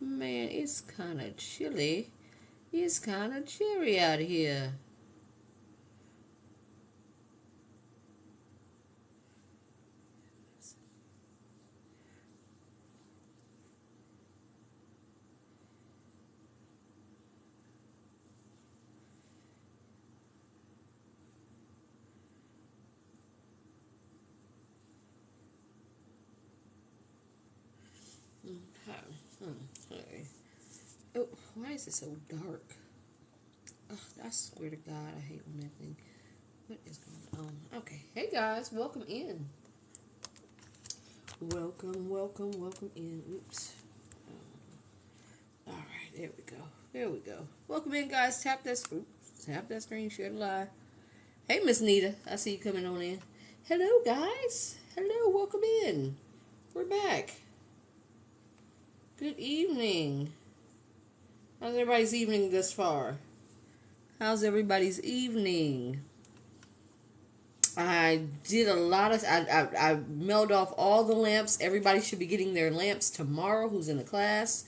Man, it's kind of chilly. It's kind of chilly out here. Okay. Oh, why is it so dark? Oh, I swear to God, I hate when that thing. What is going on? Okay. Hey guys, welcome in. Welcome in. Oops. All right, there we go. There we go. Welcome in, guys. Tap that screen, share the live. Hey, Miss Nita, I see you coming on in. Hello, guys. Hello, welcome in. We're back. Good evening. How's everybody's evening thus far? How's everybody's evening? I did a lot of. I mailed off all the lamps. Everybody should be getting their lamps tomorrow. Who's in the class?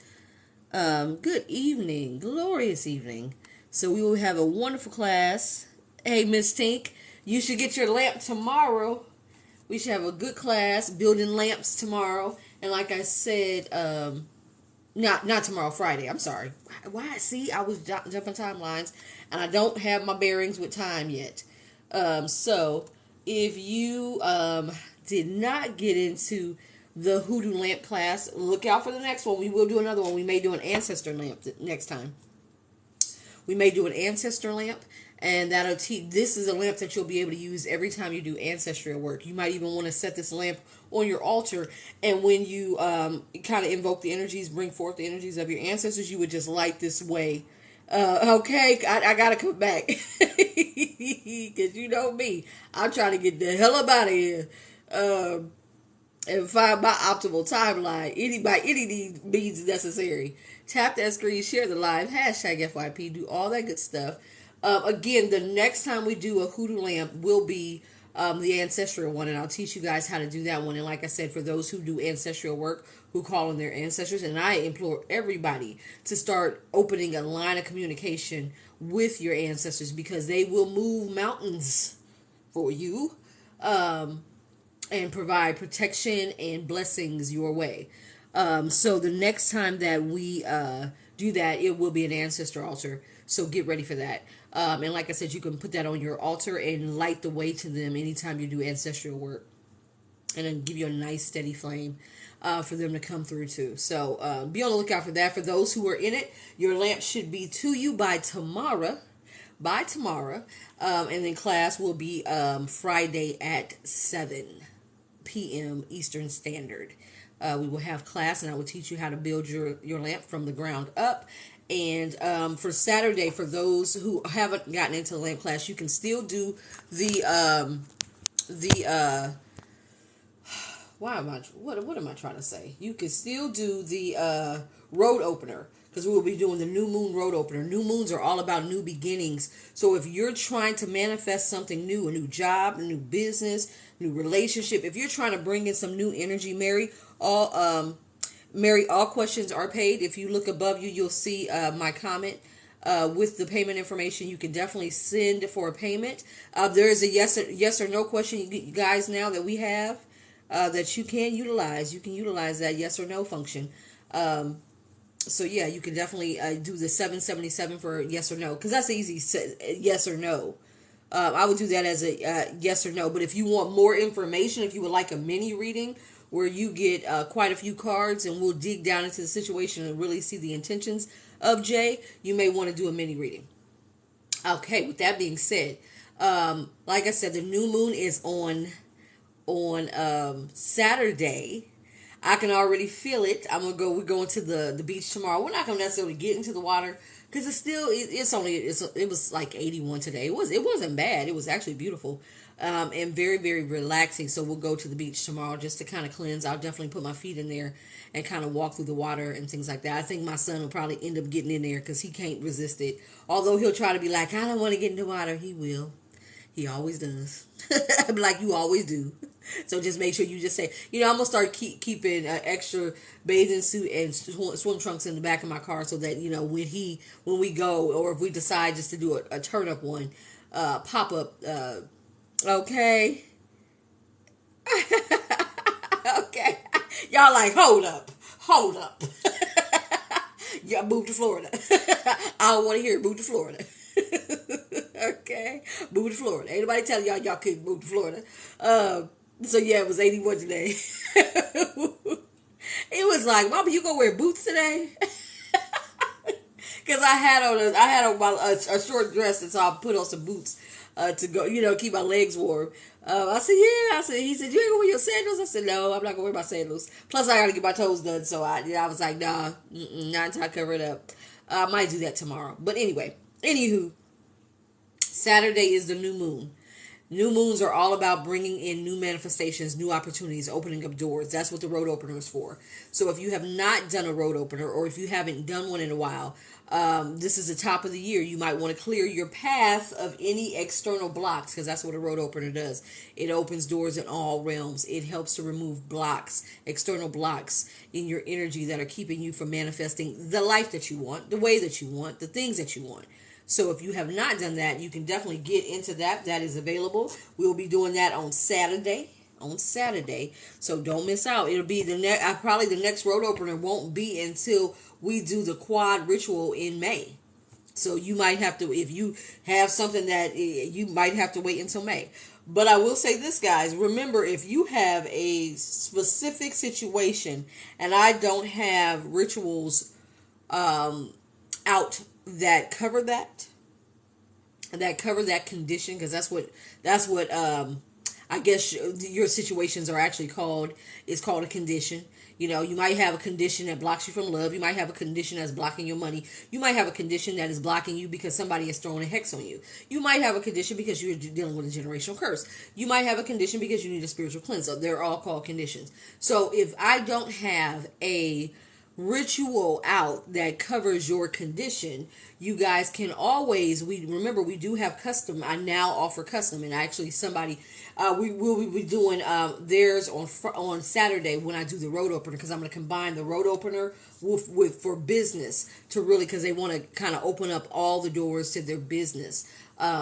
Good evening, glorious evening. So we will have a wonderful class. Hey, Miss Tink, you should get your lamp tomorrow. We should have a good class building lamps tomorrow. And like I said, not tomorrow, Friday. I'm sorry. Why? See, I was jumping timelines, and I don't have my bearings with time yet. So if you did not get into the Hoodoo lamp class, look out for the next one. We will do another one. We may do an ancestor lamp next time. We may do an ancestor lamp, and that'll teach. This is a lamp that you'll be able to use every time you do ancestral work. You might even want to set this lamp on your altar, and when you kind of invoke the energies, bring forth the energies of your ancestors, you would just light this way. Okay, I gotta come back because you know me. I'm trying to get the hell up out of here. And find my optimal timeline. By any means necessary. Tap that screen, share the live, hashtag FYP, do all that good stuff. Again, the next time we do a Hoodoo lamp will be the ancestral one, and I'll teach you guys how to do that one. And like I said, for those who do ancestral work, who call on their ancestors, and I implore everybody to start opening a line of communication with your ancestors, because they will move mountains for you. And provide protection and blessings your way. So the next time that we do that, it will be an ancestor altar. So get ready for that. And like I said, you can put that on your altar and light the way to them anytime you do ancestral work. And then give you a nice steady flame for them to come through too. So be on the lookout for that. For those who are in it, your lamp should be to you by tomorrow. And then class will be Friday at 7 p.m. Eastern Standard. We will have class, and I will teach you how to build your lamp from the ground up. And for Saturday, for those who haven't gotten into the lamp class, you can still do the what am I trying to say? You can still do the road opener, because we will be doing the new moon road opener. New moons are all about new beginnings. So if you're trying to manifest something new, a new job, a new business, new relationship, if you're trying to bring in some new energy, Mary, all questions are paid. If you look above you, you'll see my comment with the payment information. You can definitely send for a payment. There is a yes or no question, you guys, now that we have that you can utilize. You can utilize that yes or no function. So yeah, you can definitely do the 777 for yes or no, because that's easy. Yes or no. I would do that as a yes or no. But if you want more information, if you would like a mini reading where you get quite a few cards, and we'll dig down into the situation and really see the intentions of Jay, you may want to do a mini reading. Okay, with that being said, like I said, the new moon is on Saturday. I can already feel it. We're going to the beach tomorrow. We're not gonna necessarily get into the water, because it was like 81 today. It wasn't bad. It was actually beautiful, and very, very relaxing. So we'll go to the beach tomorrow just to kind of cleanse. I'll definitely put my feet in there and kind of walk through the water and things like that. I think my son will probably end up getting in there because he can't resist it. Although he'll try to be like, I don't want to get in the water. He will. He always does. Like you always do. So just make sure you just say, I'm gonna start keeping an extra bathing suit and swim trunks in the back of my car, so that when we go, or if we decide just to do a turn up one, pop up. Okay. Okay. Y'all like, hold up. Y'all move to Florida. I don't want to hear it. Move to Florida. Okay. Move to Florida. Ain't nobody telling y'all couldn't move to Florida. So yeah, it was 81 today. It was like, Mama, you gonna wear boots today? Because I had on a short dress, and so I put on some boots to go, keep my legs warm. I said, yeah. He said, you ain't gonna wear your sandals? I said, no, I'm not gonna wear my sandals. Plus, I gotta get my toes done. So I was like, nah, not until I cover it up. I might do that tomorrow. But anyway, anywho, Saturday is the new moon. New moons are all about bringing in new manifestations, new opportunities, opening up doors. That's what the road opener is for. So if you have not done a road opener, or if you haven't done one in a while, this is the top of the year. You might want to clear your path of any external blocks, because that's what a road opener does. It opens doors in all realms. It helps to remove blocks, external blocks in your energy that are keeping you from manifesting the life that you want, the way that you want, the things that you want. So if you have not done that, you can definitely get into that. That is available. We'll be doing that on Saturday. So don't miss out. It'll be probably the next road opener won't be until we do the quad ritual in May. So you might have to, if you have something that you might have to wait until May. But I will say this, guys, remember, if you have a specific situation, and I don't have rituals out that cover that condition, because that's what I guess your situations are actually called. It's called a condition. You might have a condition that blocks you from love. You might have a condition that's blocking your money. You might have a condition that is blocking you because somebody has thrown a hex on you. You might have a condition because you're dealing with a generational curse. You might have a condition because you need a spiritual cleanse. So they're all called conditions. So if I don't have a ritual out that covers your condition, you guys can always, we do have custom. I now offer custom, and actually somebody we will be doing theirs on Saturday when I do the road opener, because I'm going to combine the road opener with for business, to really, because they want to kind of open up all the doors to their business.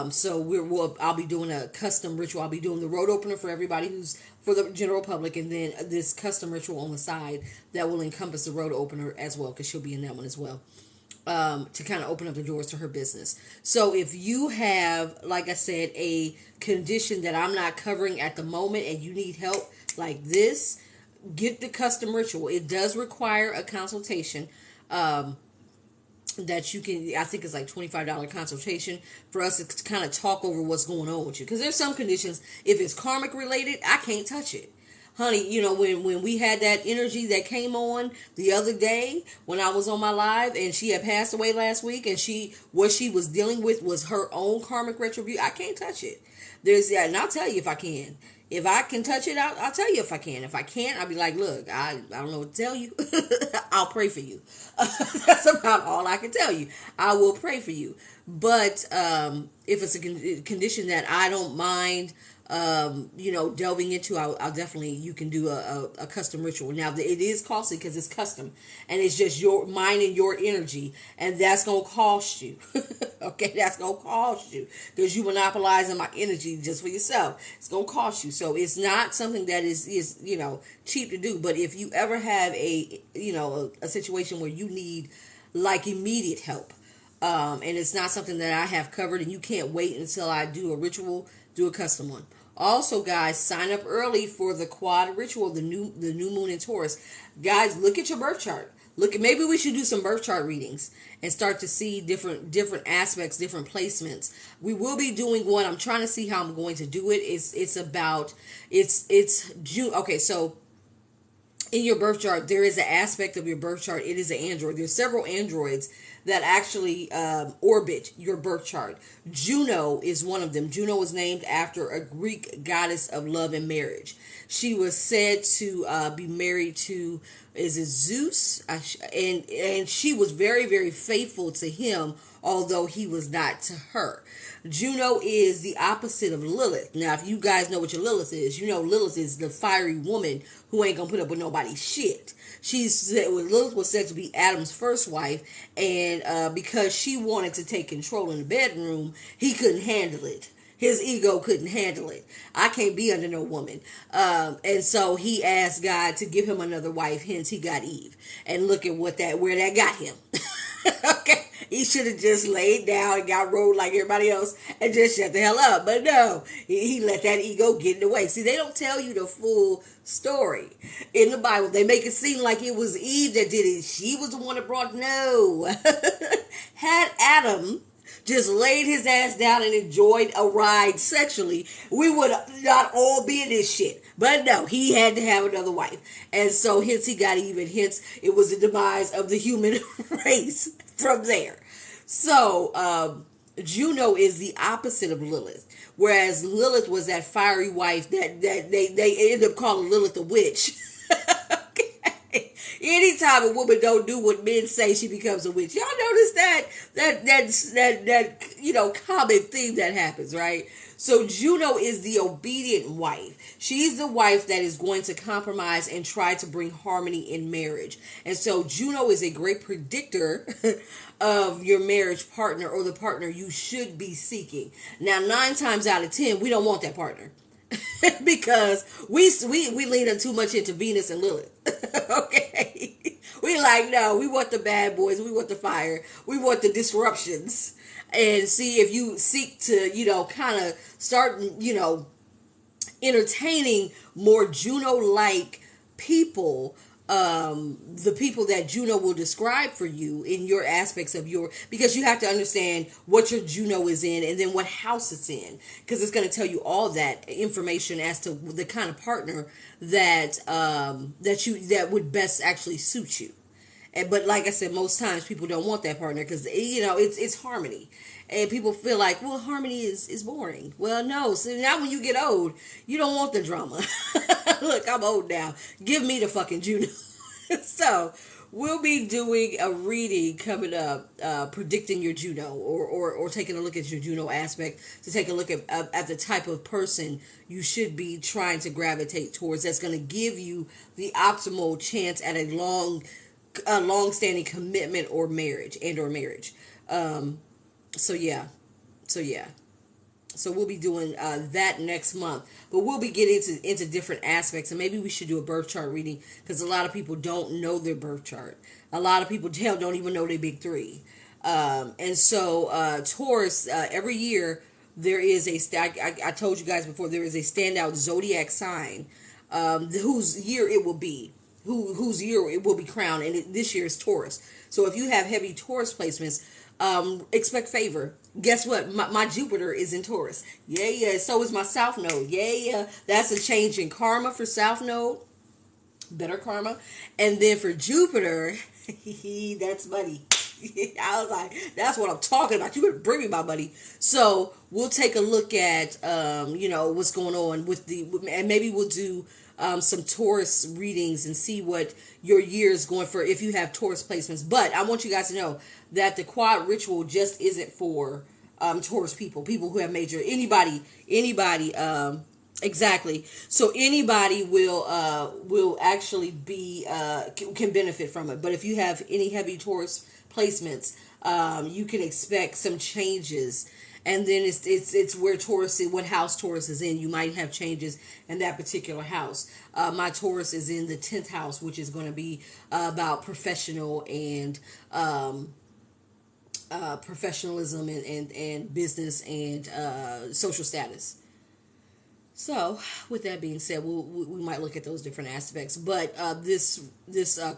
So I'll be doing a custom ritual. I'll be doing the road opener for everybody who's for the general public, and then this custom ritual on the side that will encompass the road opener as well, because she'll be in that one as well, to kind of open up the doors to her business. So if you have, like I said, a condition that I'm not covering at the moment, and you need help like this, get the custom ritual. It does require a consultation. That you can, I think it's like $25 consultation for us to kind of talk over what's going on with you. Because there's some conditions, if it's karmic related, I can't touch it. Honey, when we had that energy that came on the other day when I was on my live, and she had passed away last week, and what she was dealing with was her own karmic retribution. I can't touch it. And I'll tell you if I can. If I can touch it, I'll tell you if I can. If I can't, I'll be like, look, I don't know what to tell you. I'll pray for you. That's about all I can tell you. I will pray for you. But if it's a condition that I don't mind, delving into, I'll definitely, you can do a custom ritual. Now, it is costly because it's custom, and it's just your mind and your energy, and that's going to cost you. Okay, that's going to cost you, because you monopolizing my energy just for yourself. It's going to cost you. So it's not something that is cheap to do. But if you ever have a situation where you need like immediate help, and it's not something that I have covered, and you can't wait until I do a ritual, do a custom one. Also, guys, sign up early for the quad ritual, the new moon in Taurus. Guys, look at your birth chart. Maybe we should do some birth chart readings and start to see different aspects, different placements. We will be doing one. I'm trying to see how I'm going to do it. It's June. Okay, so in your birth chart, there is an aspect of your birth chart. It is an android. There's several androids that actually orbit your birth chart. Juno is one of them. Juno was named after a Greek goddess of love and marriage. She was said to be married to, is it Zeus? And she was very, very faithful to him, although he was not to her. Juno is the opposite of Lilith. Now, if you guys know what your Lilith is, you know Lilith is the fiery woman who ain't gonna put up with nobody's shit. Lilith was said to be Adam's first wife, and because she wanted to take control in the bedroom, he couldn't handle it. His ego couldn't handle it. I can't be under no woman. And so he asked God to give him another wife, hence he got Eve. And look at where that got him. Okay. He should have just laid down and got rolled like everybody else and just shut the hell up. But no, he let that ego get in the way. See, they don't tell you the full story in the Bible. They make it seem like it was Eve that did it. She was the one that brought, no. Had Adam just laid his ass down and enjoyed a ride sexually, we would not all be in this shit. But no, he had to have another wife. And so hence he got Eve, and hence it was the demise of the human race from there. So Juno is the opposite of Lilith. Whereas Lilith was that fiery wife that they ended up calling Lilith a witch. Anytime a woman don't do what men say, she becomes a witch. Y'all notice that common theme that happens, right? So Juno is the obedient wife. She's the wife that is going to compromise and try to bring harmony in marriage. And so Juno is a great predictor of your marriage partner or the partner you should be seeking. Now, 9 times out of 10, we don't want that partner. Because we lean too much into Venus and Lilith. Okay. We like, no, we want the bad boys. We want the fire. We want the disruptions. And see if you seek to, kind of start, entertaining more Juno-like people, the people that Juno will describe for you in your aspects of because you have to understand what your Juno is in and then what house it's in, because it's going to tell you all that information as to the kind of partner that would best actually suit you. But like I said, most times people don't want that partner because it's harmony. And people feel like, well, harmony is boring. Well, no. So now when you get old, you don't want the drama. Look, I'm old now. Give me the fucking Juno. So we'll be doing a reading coming up, predicting your Juno or taking a look at your Juno aspect to take a look at the type of person you should be trying to gravitate towards. That's going to give you the optimal chance at a long-standing commitment or marriage. So we'll be doing that next month, but we'll be getting into different aspects, and maybe we should do a birth chart reading because a lot of people don't know their birth chart. A lot of people don't even know their big three, and so Taurus, every year there is I told you guys before, there is a standout zodiac sign whose year it will be. Whose year it will be crowned, and this year is Taurus. So if you have heavy Taurus placements, expect favor. Guess what? My Jupiter is in Taurus. Yeah. So is my South Node. Yeah. That's a change in karma for South Node. Better karma. And then for Jupiter, that's money. I was like, that's what I'm talking about. You better bring me my money. So we'll take a look at, what's going on and maybe we'll do some Taurus readings and see what your year is going for if you have Taurus placements. But I want you guys to know that the quad ritual just isn't for Taurus people who have major, anybody, exactly. So anybody will actually be can benefit from it. But if you have any heavy Taurus placements, you can expect some changes. And then it's where Taurus is, what house Taurus is in. You might have changes in that particular house. My Taurus is in the 10th house, which is going to be about professional and professionalism and business and social status. So, with that being said, we might look at those different aspects. But this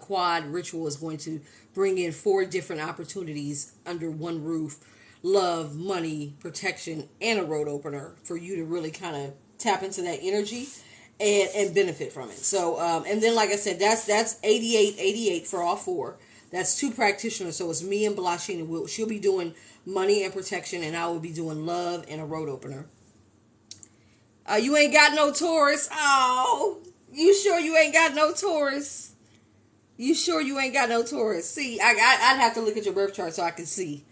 quad ritual is going to bring in 4 different opportunities under one roof. Love, money, protection, and a road opener for you to really kind of tap into that energy and benefit from it. So, and then like I said, that's 88 for all 4. That's two practitioners. So it's me and Blanchina. She'll be doing money and protection, and I will be doing love and a road opener. You ain't got no Taurus. Oh, you sure you ain't got no Taurus? You sure you ain't got no Taurus? See, I'd have to look at your birth chart so I can see.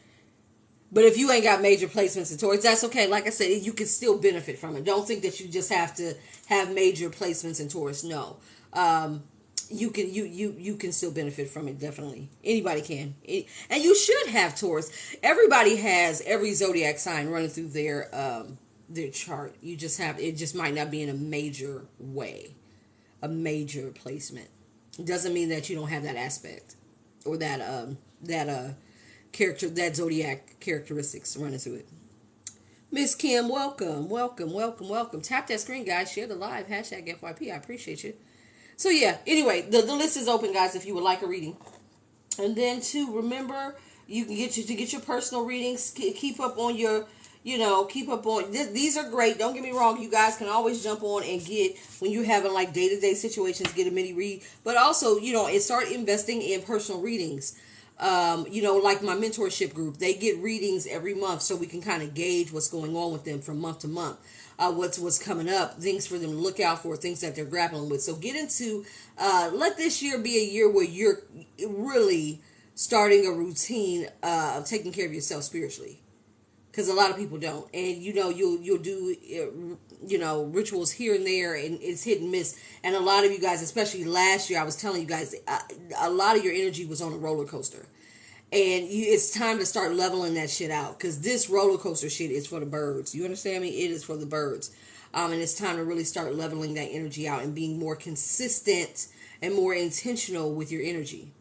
But if you ain't got major placements in Taurus, that's okay. Like I said, you can still benefit from it. Don't think that you just have to have major placements in Taurus. No. You can still benefit from it, definitely. Anybody can. And you should have Taurus. Everybody has every zodiac sign running through their chart. You just have, it just might not be in a major way. A major placement. It doesn't mean that you don't have that aspect. Or that character, that zodiac characteristics running through it. Miss Kim, welcome. Tap that screen, guys. Share the live. Hashtag FYP. I appreciate you. So yeah, anyway, the list is open, guys, if you would like a reading. And then to remember, you can get your personal readings. Keep up on your, these are great. Don't get me wrong. You guys can always jump on and get, when you're having like day-to-day situations, get a mini read. But also, and start investing in personal readings. Like my mentorship group, they get readings every month so we can kind of gauge what's going on with them from month to month. What's coming up, things for them to look out for, things that they're grappling with. So get into, let this year be a year where you're really starting a routine of taking care of yourself spiritually. Because a lot of people don't. And, you'll do, rituals here and there, and it's hit and miss. And a lot of you guys, especially last year, I was telling you guys, a lot of your energy was on a roller coaster. And it's time to start leveling that shit out. Because this roller coaster shit is for the birds. You understand me? It is for the birds. And it's time to really start leveling that energy out and being more consistent and more intentional with your energy.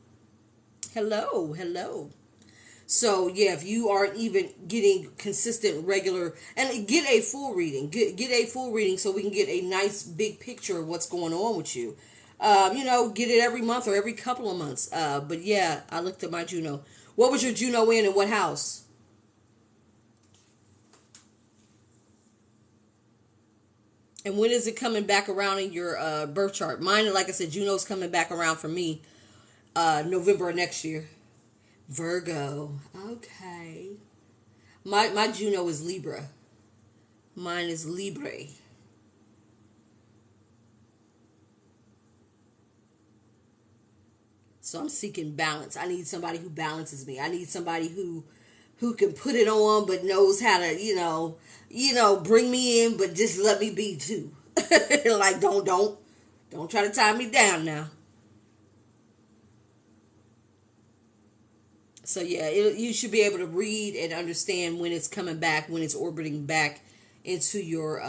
Hello. So, yeah, if you aren't even getting consistent, regular, and get a full reading. Get a full reading so we can get a nice big picture of what's going on with you. Get it every month or every couple of months. But, yeah, I looked at my Juno. What was your Juno in and what house? And when is it coming back around in your birth chart? Mine, like I said, Juno's coming back around for me November of next year. Virgo. Okay. My Juno is Libra. Mine is Libre. So I'm seeking balance. I need somebody who balances me. I need somebody who can put it on but knows how to, bring me in but just let me be too. Like don't try to tie me down now. So yeah, you should be able to read and understand when it's coming back, when it's orbiting back into your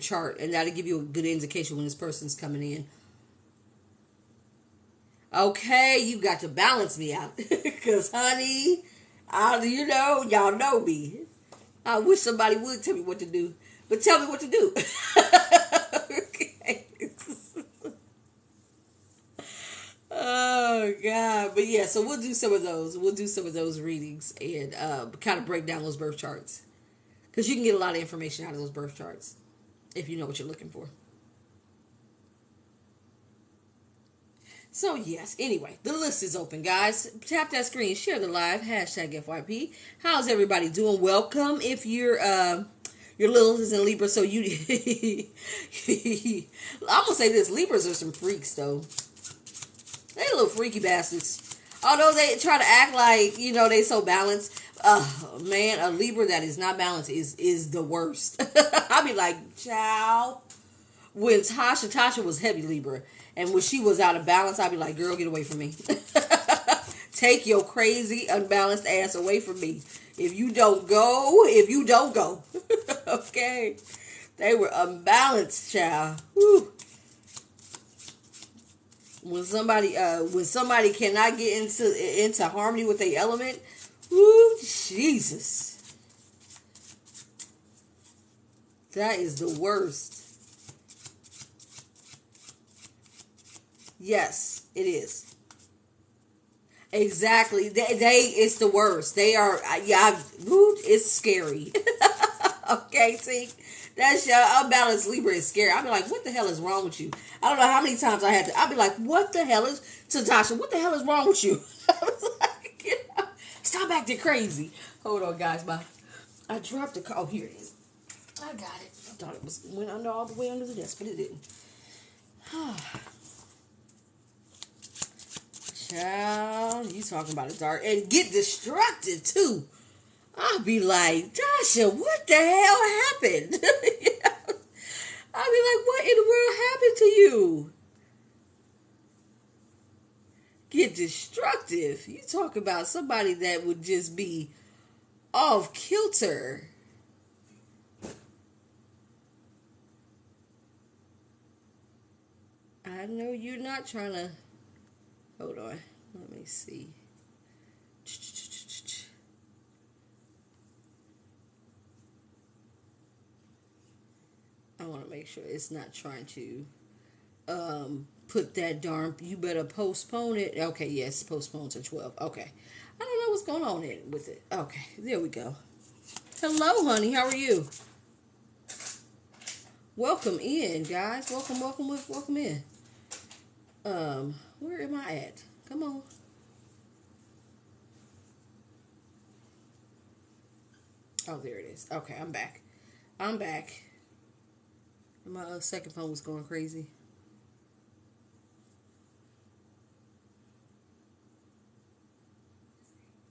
chart, and that'll give you a good indication when this person's coming in. Okay, you got to balance me out, cause honey, y'all know me. I wish somebody would tell me what to do, but tell me what to do. Okay. Oh God, but yeah, so we'll do some of those. We'll do some of those readings and kind of break down those birth charts, because you can get a lot of information out of those birth charts if you know what you're looking for. So yes, anyway, the list is open, guys. Tap that screen, share the live, hashtag FYP. How's everybody doing? Welcome if your Lilith is in Libra, so you I'm gonna say this, Libras are some freaks though. They little freaky bastards. Although they try to act like, they so balanced. Man, a Libra that is not balanced is the worst. I'll be like, ciao. When Tasha was heavy Libra, and when she was out of balance, I'd be like, girl, get away from me. Take your crazy, unbalanced ass away from me. If you don't go. Okay. They were unbalanced, child. Whew. When somebody cannot get into harmony with their element, whoo, Jesus. That is the worst. Yes, it is. Exactly. It's the worst. They are, it's scary. Okay, see, that's your unbalanced Libra is scary. I'll be like, what the hell is wrong with you? I don't know how many times I had to. I'll be like, what the hell is, to Tasha, what the hell is wrong with you? I was like, stop acting crazy. Hold on, guys. I dropped the car. Oh, here it is. I got it. I thought it went under all the way under the desk, but it didn't. Child, you talking about it dark and get distracted too. I'll be like, Tasha, what the hell happened? I'll be like, what in the world happened to you? Get destructive. You talk about somebody that would just be off kilter. I know you're not trying to. Hold on. Let me see. I want to make sure it's not trying to put that darn. You better postpone it. Okay, yes, postpone to 12. Okay. I don't know what's going on with it. Okay, there we go. Hello, honey. How are you? Welcome in, guys. Welcome in. Where am I at? Come on. Oh, there it is. Okay, I'm back. My second phone was going crazy.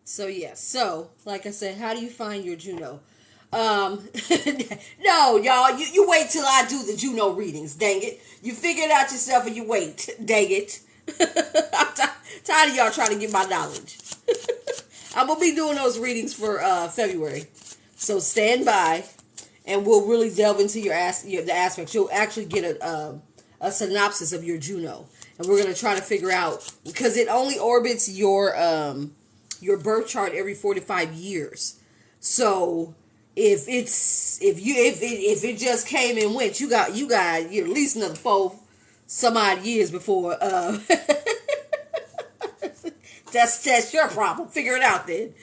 So, yeah. So, like I said, how do you find your Juno? No, y'all. You wait till I do the Juno readings. Dang it. You figure it out yourself and you wait. Dang it. I'm tired of y'all trying to get my knowledge. I'm going to be doing those readings for February. So, stand by. And we'll really delve into the aspects. You'll actually get a synopsis of your Juno, and we're gonna try to figure out, because it only orbits your birth chart every 4 to 5 years. So if it just came and went, you got at least another 4 some odd years before. That's your problem. Figure it out then.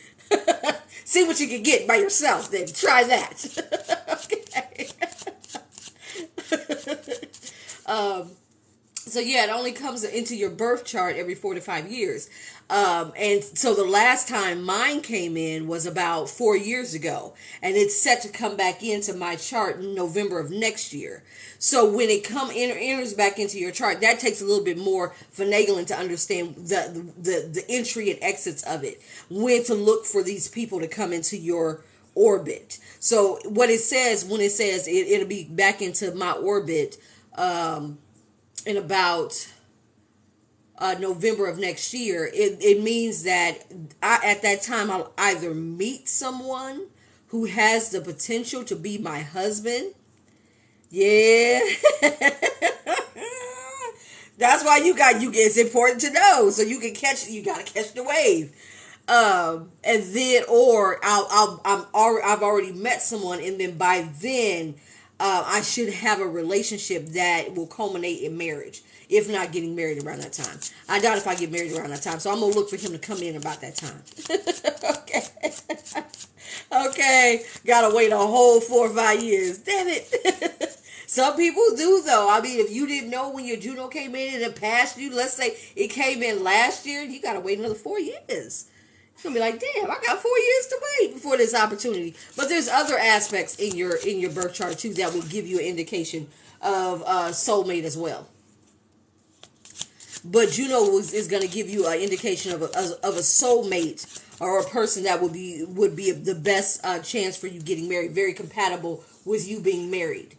See what you can get by yourself then. Try that. Okay. So yeah, it only comes into your birth chart every 4 to 5 years. And so the last time mine came in was about 4 years ago. And it's set to come back into my chart in November of next year. So when it enters back into your chart, that takes a little bit more finagling to understand the entry and exits of it. When to look for these people to come into your orbit. So what it says, when it says it'll be back into my orbit in about November of next year, it means that at that time I'll either meet someone who has the potential to be my husband. Yeah. That's why it's important to know, so you gotta catch the wave. And then, or I've already met someone, and then by then, I should have a relationship that will culminate in marriage, if not getting married around that time. I doubt if I get married around that time, so I'm gonna look for him to come in about that time. Okay. Okay. Gotta wait a whole 4 or 5 years. Damn it. Some people do, though. I mean, if you didn't know when your Juno came in and it passed you, let's say it came in last year, you gotta wait another 4 years. It's gonna be like, damn, I got 4 years to wait before this opportunity. But there's other aspects in your birth chart too that will give you an indication of soulmate as well. But Juno is going to give you an indication of a soulmate, or a person that would be the best chance for you getting married, very compatible with you being married.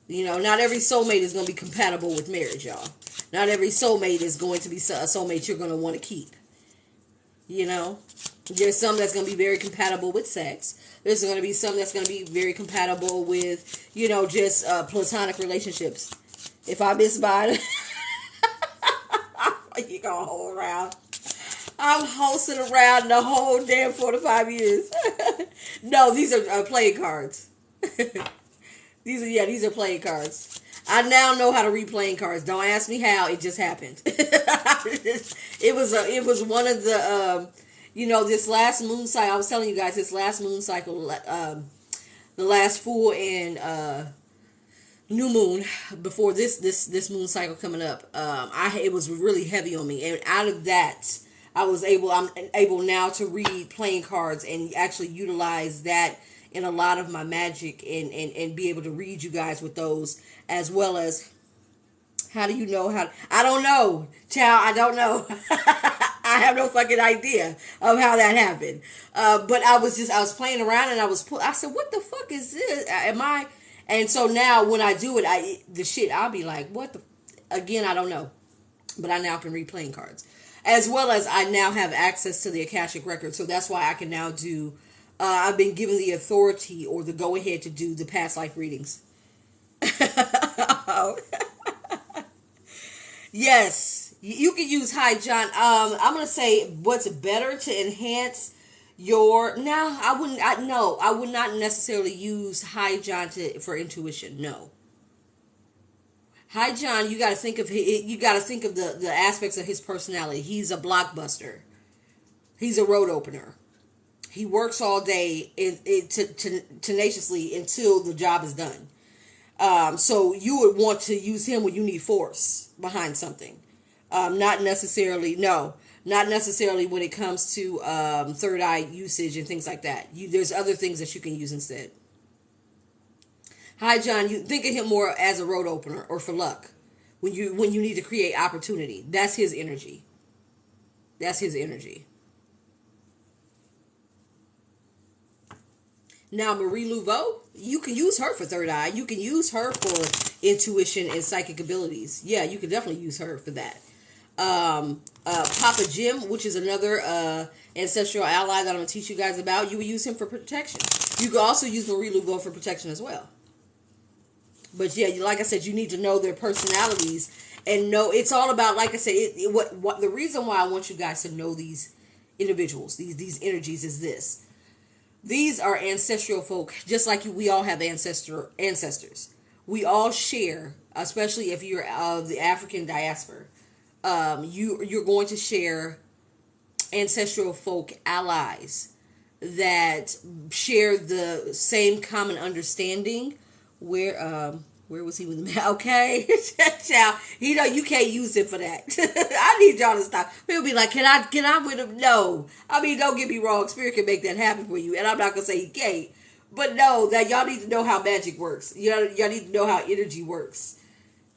You know, not every soulmate is going to be compatible with marriage, y'all. Not every soulmate is going to be a soulmate you're going to want to keep. You know, there's some that's going to be very compatible with sex. There's going to be some that's going to be very compatible with, you know, just platonic relationships. If I miss by you gonna hold around. I'm hosting around the whole damn 4 to 5 years. No, these are playing cards. These are playing cards. I now know how to read playing cards. Don't ask me how. It just happened. It was one of the this last moon cycle. I was telling you guys, this last moon cycle the last full and new moon before this moon cycle coming up. It was really heavy on me, and out of that, I'm able now to read playing cards and actually utilize that in a lot of my magic, and be able to read you guys with those, as well as how do you know how? I don't know, child. I don't know. I have no fucking idea of how that happened. But I was playing around, and I said, what the fuck is this? Am I? And so now when I do it, I'll be like, what the? Again, I don't know. But I now can read playing cards. As well as I now have access to the Akashic Record. So that's why I can now do, I've been given the authority or the go ahead to do the past life readings. Yes, you can use Hi John. I'm gonna say what's better to enhance your. Now, I would not necessarily use Hi John for intuition. No, Hi John. You got to think of the aspects of his personality. He's a blockbuster. He's a road opener. He works all day tenaciously until the job is done. So you would want to use him when you need force behind something. Not necessarily when it comes to third eye usage and things like that. There's other things that you can use instead. Hi, John. You think of him more as a road opener or for luck when you need to create opportunity. That's his energy. Now, Marie Laveau, you can use her for third eye. You can use her for intuition and psychic abilities. Yeah, you can definitely use her for that. Papa Jim, which is another ancestral ally that I'm going to teach you guys about, you would use him for protection. You can also use Marie Laveau for protection as well. But yeah, like I said, you need to know their personalities and know, it's all about, like I said, what the reason why I want you guys to know these individuals, these energies is this. These are ancestral folk, just like we all have ancestors. We all share, especially if you're of the African diaspora. You're going to share ancestral folk allies that share the same common understanding. Where was he with me? Okay, child. You can't use him for that. I need y'all to stop. People be like, can I with him? No. I mean, don't get me wrong. Spirit can make that happen for you, and I'm not gonna say he can't. But no, that y'all need to know how magic works. Y'all need to know how energy works.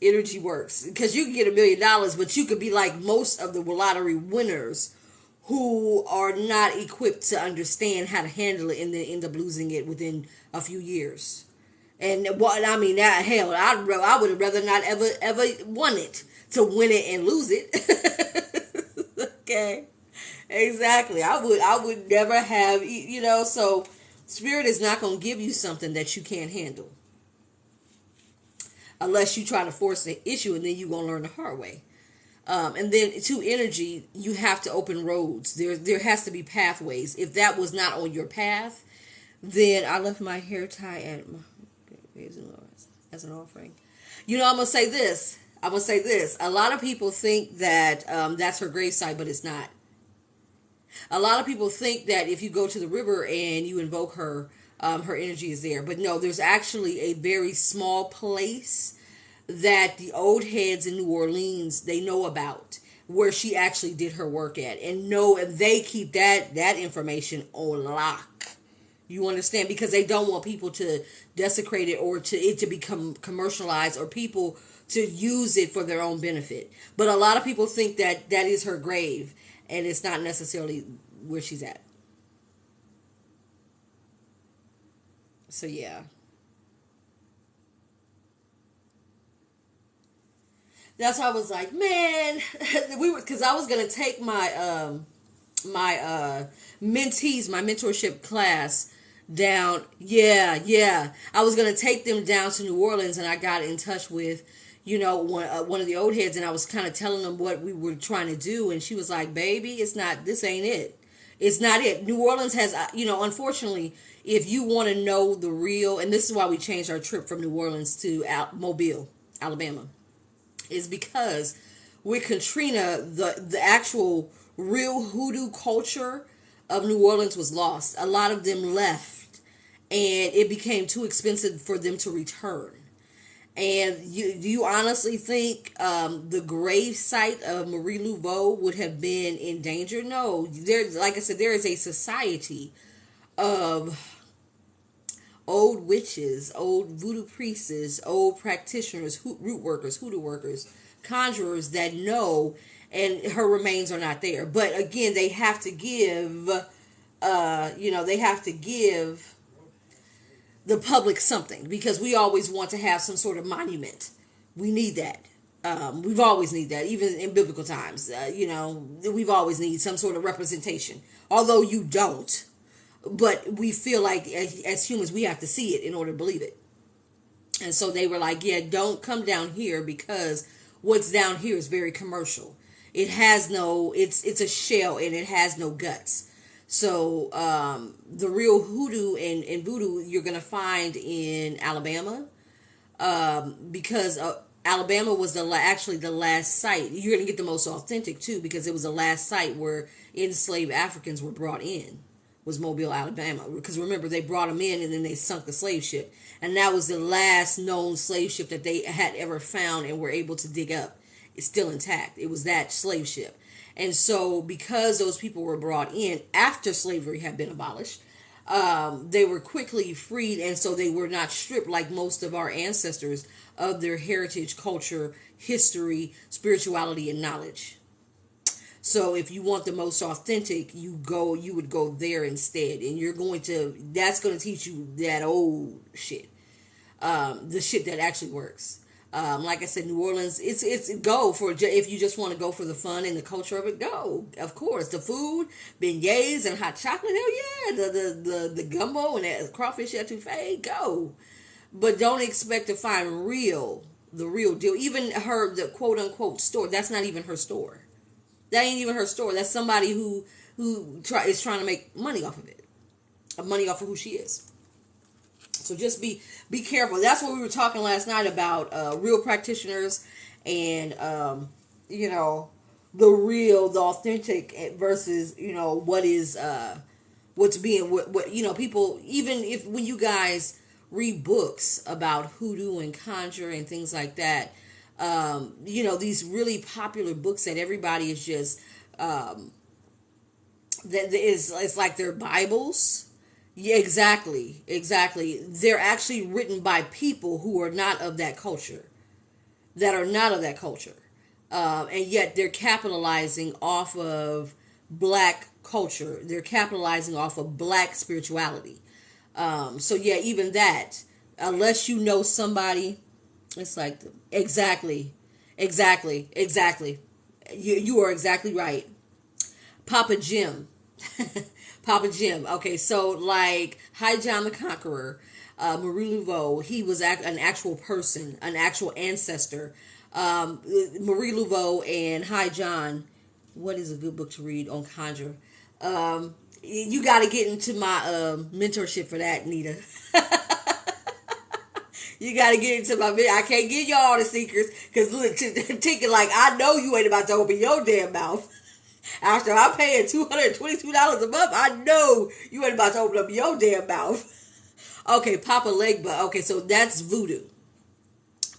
Energy works, because you can get $1 million, but you could be like most of the lottery winners who are not equipped to understand how to handle it, and then end up losing it within a few years. And what I mean, that hell, I would have rather not ever won it to win it and lose it. Okay, exactly. I would never have, So, Spirit is not going to give you something that you can't handle, unless you try to force the issue, and then you're going to learn the hard way. And then to energy, you have to open roads. There has to be pathways. If that was not on your path, then I left my hair tie at my as an offering. I'm gonna say this. A lot of people think that that's her gravesite, but it's not. A lot of people think that if you go to the river and you invoke her, her energy is there. But no, there's actually a very small place that the old heads in New Orleans, they know about, where she actually did her work at, and they keep that information on lock. You understand? Because they don't want people to desecrate it, or to become commercialized, or people to use it for their own benefit. But a lot of people think that is her grave, and it's not necessarily where she's at. So yeah. That's why I was like, man, because I was gonna take my mentees, my mentorship class down. Yeah. I was going to take them down to New Orleans, and I got in touch with, one of the old heads, and I was kind of telling them what we were trying to do. And she was like, baby, this ain't it. It's not it. New Orleans has, unfortunately, if you want to know the real, and this is why we changed our trip from New Orleans to Mobile, Alabama, is because with Katrina, the actual real hoodoo culture of New Orleans was lost. A lot of them left, and it became too expensive for them to return. And do you honestly think the grave site of Marie Laveau would have been in danger? No. Like I said, there is a society of old witches, old voodoo priests, old practitioners, root workers, hoodoo workers, conjurers that know, and her remains are not there. But again, they have to give, they have to give the public something, because we always want to have some sort of monument. We need that. We've always need that, even in biblical times. We've always need some sort of representation. Although you don't, but we feel like as humans we have to see it in order to believe it. And so they were like, yeah, don't come down here, because what's down here is very commercial. It has no, it's a shell, and it has no guts. So the real hoodoo and voodoo you're going to find in Alabama, because Alabama was actually the last site. You're going to get the most authentic too, because it was the last site where enslaved Africans were brought in, was Mobile, Alabama. Because remember, they brought them in and then they sunk the slave ship. And that was the last known slave ship that they had ever found and were able to dig up. It's still intact. It was that slave ship. And so because those people were brought in after slavery had been abolished, they were quickly freed. And so they were not stripped like most of our ancestors of their heritage, culture, history, spirituality, and knowledge. So if you want the most authentic, you would go there instead. And that's going to teach you that old shit. The shit that actually works. Like I said, New Orleans, it's go for, if you just want to go for the fun and the culture of it, go. Of course, the food, beignets and hot chocolate, hell yeah. The gumbo and that crawfish etouffee, go. But don't expect to find the real deal. Even the quote unquote store, that's not even her store. That ain't even her store. That's somebody who is trying to make money off of it, money off of who she is. So just be careful. That's what we were talking last night about, real practitioners and the authentic versus what's being what people, even if when you guys read books about hoodoo and conjure and things like that, these really popular books that everybody is just it's like their Bibles. Yeah, exactly. They're actually written by people who are not of that culture, and yet they're capitalizing off of black culture. They're capitalizing off of black spirituality. So yeah, even that, unless you know somebody, it's like exactly. You are exactly right, Papa Jim. Papa Jim. Okay, so like High John the Conqueror, Marie Laveau, he was an actual person, an actual ancestor. Marie Laveau and High John. What is a good book to read on conjure? You got to get into my mentorship for that, Nita. You got to get into my I can't give you all the secrets, because look, thinking like I know you ain't about to open your damn mouth. After I'm paying $222 a month, I know you ain't about to open up your damn mouth. Okay, Papa Legba. Okay, so that's voodoo.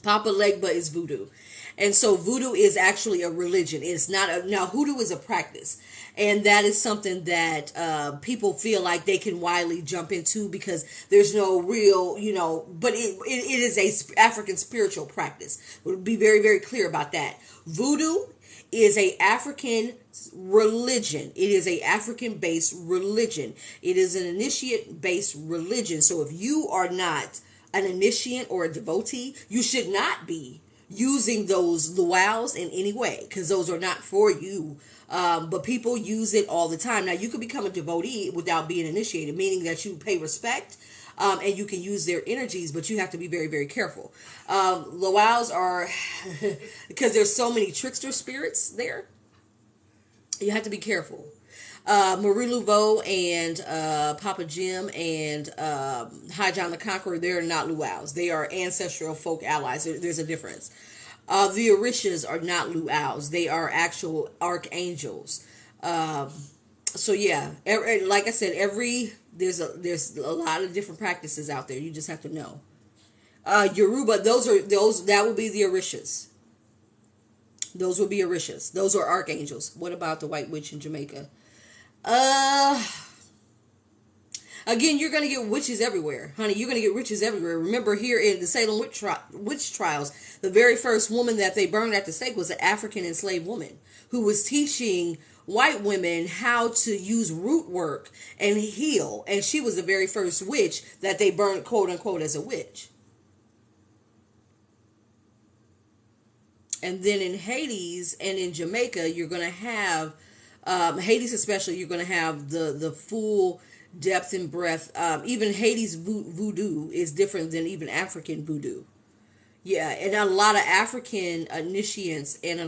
Papa Legba is voodoo. And so voodoo is actually a religion. It's not now hoodoo is a practice. And that is something that people feel like they can widely jump into, because there's no real, but it is a African spiritual practice. We'll be very, very clear about that. Voodoo is a African religion. It is a African-based religion. It is an initiate-based religion. So if you are not an initiate or a devotee, you should not be using those luau's in any way, because those are not for you. But people use it all the time. Now, you could become a devotee without being initiated, meaning that you pay respect, and you can use their energies, but you have to be very, very careful. Luau's are, because there's so many trickster spirits there, you have to be careful. Marie Laveau and Papa Jim and High John the Conqueror, they're not luau's. They are ancestral folk allies. There's a difference. The Orishas are not luau's. They are actual archangels. So yeah, like I said, there's a lot of different practices out there. You just have to know. Yoruba, those that will be the Orishas. Those will be Orishas. Those are archangels. What about the White Witch in Jamaica? Uh, Again, you're going to get witches everywhere, honey. You're going to get witches everywhere. Remember, here in the Salem witch trials, the very first woman that they burned at the stake was an African enslaved woman who was teaching white women how to use root work and heal. And she was the very first witch that they burned, quote unquote, as a witch. And then in Hades and in Jamaica, you're going to have, Hades especially, you're going to have the full depth and breadth. Even Hades voodoo is different than even African voodoo. Yeah, and a lot of African initiates and a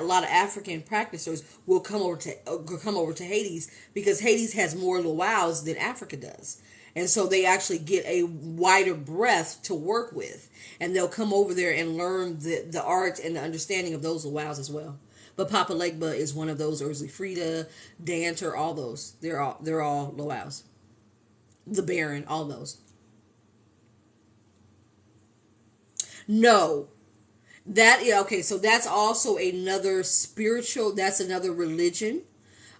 lot of African practitioners will come over to Hades because Hades has more luau's than Africa does. And so they actually get a wider breadth to work with. And they'll come over there and learn the art and the understanding of those luau's as well. But Papa Legba is one of those, or Frida, Danter, all those. They're all luau's. The Baron, all those. No. Okay, so that's also another spiritual, that's another religion.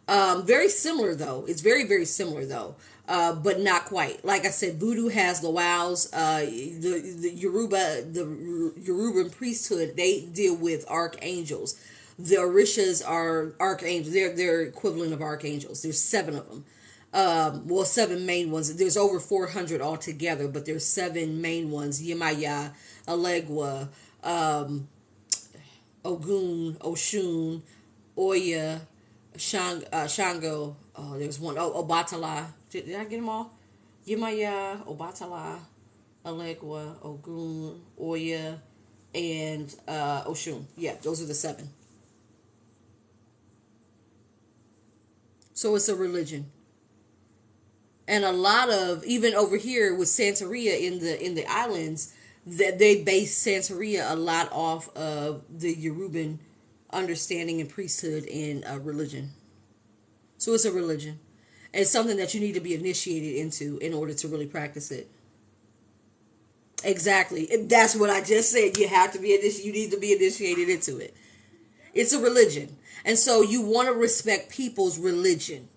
Very similar though. It's very, very similar though. But not quite. Like I said, voodoo has luau's. The Yoruban priesthood, they deal with archangels. The Orishas are archangels. They're equivalent of archangels. There's 7 of them. Well, 7 main ones. There's over 400 altogether, but there's 7 main ones. Yemaya, Alegua, Ogun, Oshun, Oya, Shango. Oh, there's one. Oh, Obatala. Did I get them all? Yemaya, Obatala, Alegua, Ogun, Oya, and Oshun. Yeah, those are the 7. So it's a religion. And a lot of, even over here with Santeria in the islands, that they base Santeria a lot off of the Yoruban understanding and priesthood and religion. So it's a religion. And it's something that you need to be initiated into in order to really practice it. Exactly. That's what I just said. You have to be you need to be initiated into it. It's a religion. And so you want to respect people's religion.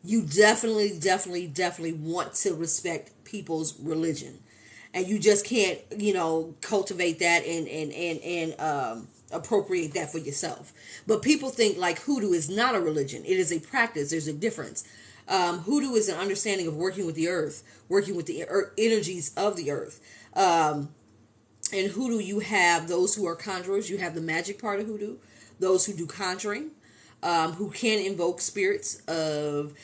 You definitely want to respect people's religion. And you just can't, cultivate that and appropriate that for yourself. But people think like hoodoo is not a religion. It is a practice. There's a difference. Hoodoo is an understanding of working with the earth, working with the energies of the earth. In hoodoo, you have those who are conjurers. You have the magic part of hoodoo. Those who do conjuring. Who can invoke spirits of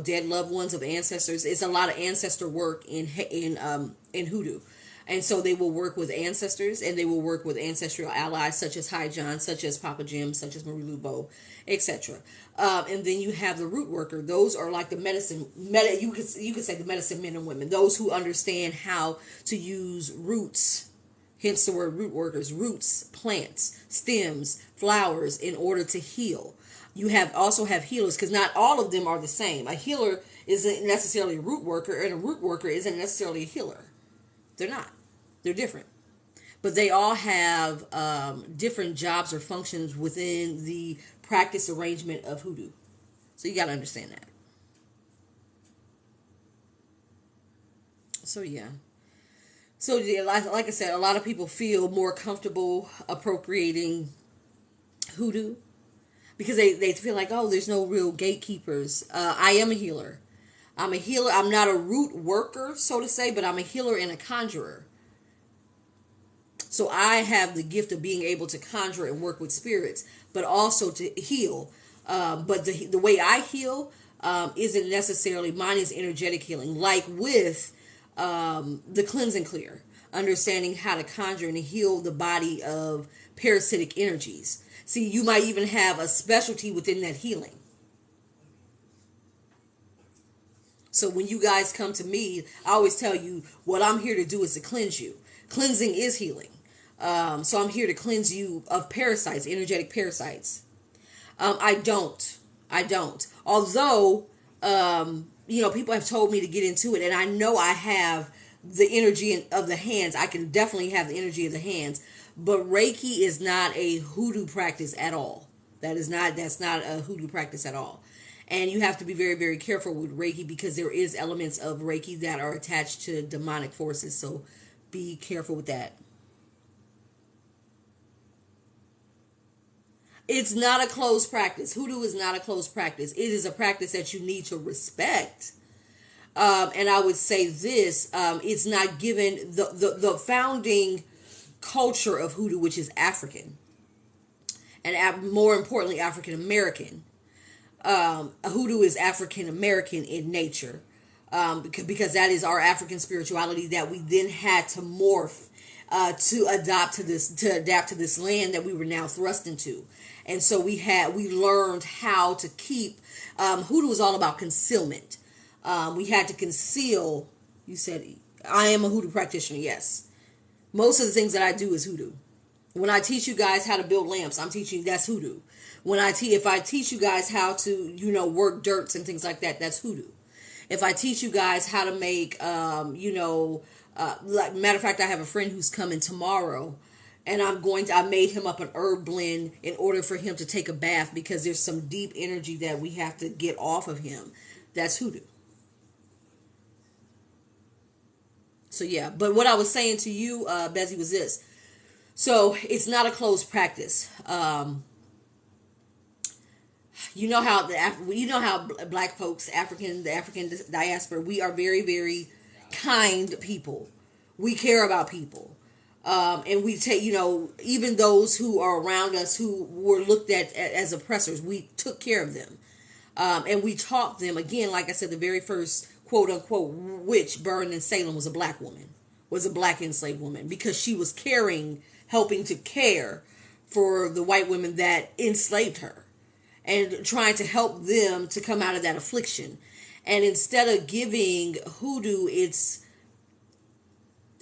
dead loved ones, of ancestors. It's a lot of ancestor work in hoodoo, and so they will work with ancestors and they will work with ancestral allies such as High John, such as Papa Jim, such as Marie Lubo, etc. And then you have the root worker. Those are like the you could say the medicine men and women. Those who understand how to use roots. Hence the word root workers. Roots, plants, stems, flowers in order to heal. You also have healers, because not all of them are the same. A healer isn't necessarily a root worker, and a root worker isn't necessarily a healer. They're not. They're different. But they all have different jobs or functions within the practice arrangement of hoodoo. So you got to understand that. So yeah. So yeah, like I said, a lot of people feel more comfortable appropriating hoodoo because they feel like, oh, there's no real gatekeepers. I am a healer. I'm a healer. I'm not a root worker, so to say, but I'm a healer and a conjurer. So I have the gift of being able to conjure and work with spirits, but also to heal. But the way I heal isn't necessarily, mine is energetic healing, like with the cleanse and clear, understanding how to conjure and heal the body of parasitic energies. See, you might even have a specialty within that healing. So when you guys come to me, I always tell you what I'm here to do is to cleanse you. Cleansing is healing. So I'm here to cleanse you of parasites, energetic parasites. I don't I don't. Although, people have told me to get into it, and I know I have the energy of the hands. I can definitely have the energy of the hands. But Reiki is not a hoodoo practice at all. That's not a hoodoo practice at all. And you have to be very, very careful with Reiki because there is elements of Reiki that are attached to demonic forces. So be careful with that. It's not a closed practice. Hoodoo is not a closed practice. It is a practice that you need to respect. And I would say this, it's not given the founding culture of hoodoo, which is African, and more importantly, African American. Hoodoo is African American in nature, because that is our African spirituality that we then had to morph to adapt to this land that we were now thrust into. And so we learned how to keep, hoodoo is all about concealment. We had to conceal. You said, I am a hoodoo practitioner. Yes. Most of the things that I do is hoodoo. When I teach you guys how to build lamps, I'm teaching, that's hoodoo. If I teach you guys how to, work dirts and things like that, that's hoodoo. If I teach you guys how to make, matter of fact, I have a friend who's coming tomorrow, and I made him up an herb blend in order for him to take a bath because there's some deep energy that we have to get off of him. That's hoodoo. So yeah, but what I was saying to you, Bezzy, was this. So it's not a closed practice. You know how black folks, the African diaspora, we are very, very kind people. We care about people. And we take, even those who are around us who were looked at as oppressors, we took care of them. And we taught them, again, like I said, the very first quote unquote witch burned in Salem was a black woman, was a black enslaved woman, because she was helping to care for the white women that enslaved her and trying to help them to come out of that affliction. And instead of giving hoodoo its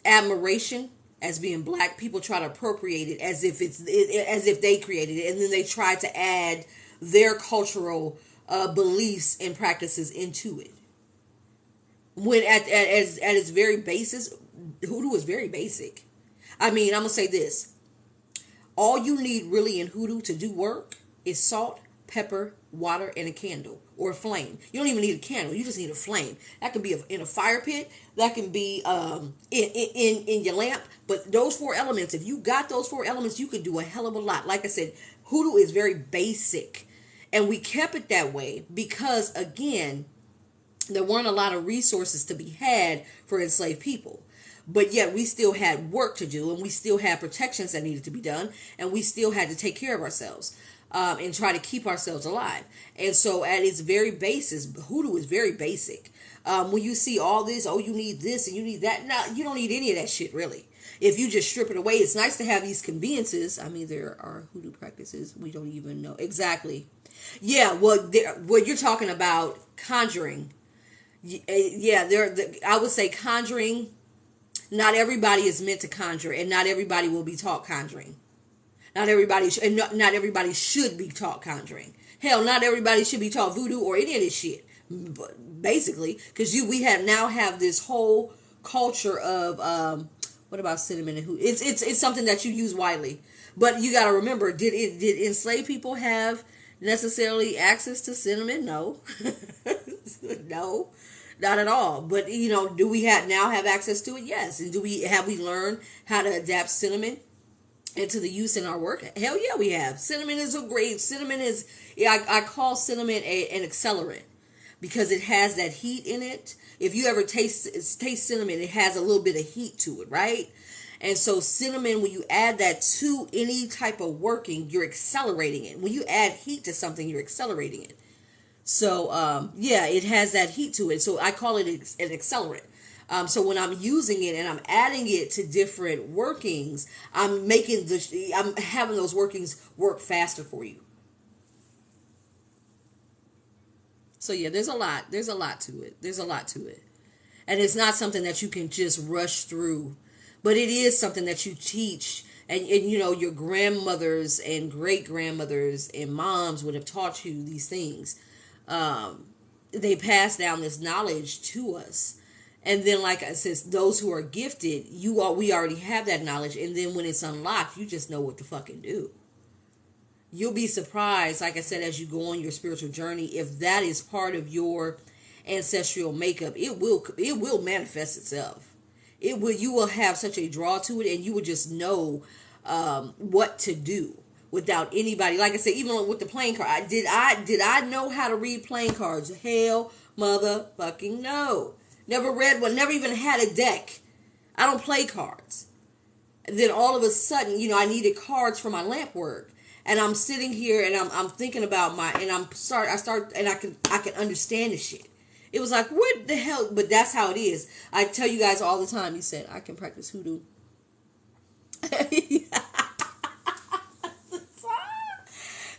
admiration as being black, people try to appropriate it as if they created it, and then they try to add their cultural beliefs and practices into it. When at its very basis, hoodoo is very basic. I mean, I'm going to say this. All you need really in hoodoo to do work is salt, pepper, water, and a candle or a flame. You don't even need a candle. You just need a flame. That can be in a fire pit. That can be in your lamp. But those 4 elements, if you got those 4 elements, you could do a hell of a lot. Like I said, hoodoo is very basic. And we kept it that way because, again, there weren't a lot of resources to be had for enslaved people. But yet we still had work to do, and we still had protections that needed to be done, and we still had to take care of ourselves and try to keep ourselves alive. And so at its very basis, hoodoo is very basic. When you see all this, you need this and you need that. No, you don't need any of that shit, really. If you just strip it away, it's nice to have these conveniences. I mean, there are hoodoo practices we don't even know. Exactly. Yeah, well, you're talking about conjuring. Yeah, I would say conjuring. Not everybody is meant to conjure, and not everybody will be taught conjuring. Not everybody should be taught conjuring. Hell, not everybody should be taught voodoo or any of this shit. Basically, because we have this whole culture of what about cinnamon and hoodoo? It's something that you use widely, but you got to remember: did enslaved people have necessarily access to cinnamon? No, no. Not at all. But, do we now have access to it? Yes. And have we learned how to adapt cinnamon into the use in our work? Hell yeah, we have. Cinnamon is I call cinnamon an accelerant because it has that heat in it. If you ever taste cinnamon, it has a little bit of heat to it, right? And so cinnamon, when you add that to any type of working, you're accelerating it. When you add heat to something, you're accelerating it. So, it has that heat to it. So I call it an accelerant. So when I'm using it and I'm adding it to different workings, I'm having those workings work faster for you. So yeah, there's a lot to it. And it's not something that you can just rush through, but it is something that you teach And you know, your grandmothers and great grandmothers and moms would have taught you these things. They pass down this knowledge to us. And then, like I said, those who are gifted, we already have that knowledge. And then when it's unlocked, you just know what to fucking do. You'll be surprised, like I said, as you go on your spiritual journey, if that is part of your ancestral makeup, it will manifest itself. You will have such a draw to it, and you will just know what to do without anybody. Like I said, even with the playing card, did I know how to read playing cards? Hell, motherfucking no. Never read one. Never even had a deck. I don't play cards. And then all of a sudden, you know, I needed cards for my lamp work, and I'm sitting here and I'm thinking about I can understand the shit. It was like, what the hell? But that's how it is. I tell you guys all the time. You said I can practice hoodoo.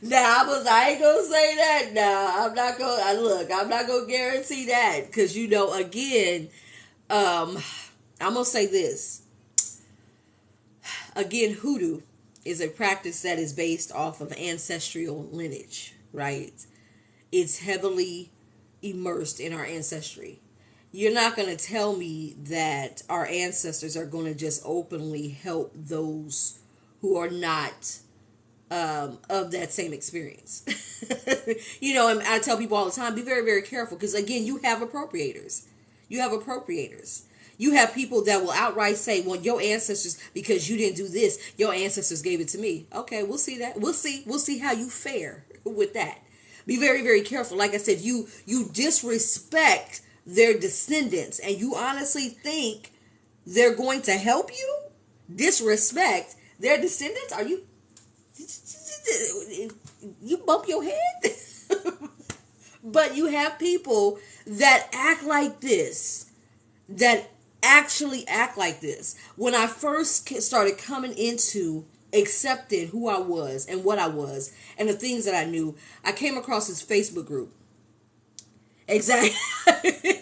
Now I ain't gonna say that. Now I'm not gonna guarantee that, because you know, again, I'm gonna say this. Again, hoodoo is a practice that is based off of ancestral lineage, right? It's heavily immersed in our ancestry. You're not going to tell me that our ancestors are going to just openly help those who are not of that same experience. You know, and I tell people all the time, be very, very careful, because again, you have appropriators. You have people that will outright say, well, your ancestors, because you didn't do this, your ancestors gave it to me. Okay, we'll see that. We'll see how you fare with that. Be very, very careful. Like I said, you disrespect their descendants, and you honestly think they're going to help you? Disrespect their descendants? Are you bump your head? But you have people that act like this, that actually act like this. When I first started coming into accepting who I was and what I was and the things that I knew, I came across this Facebook group. Exactly.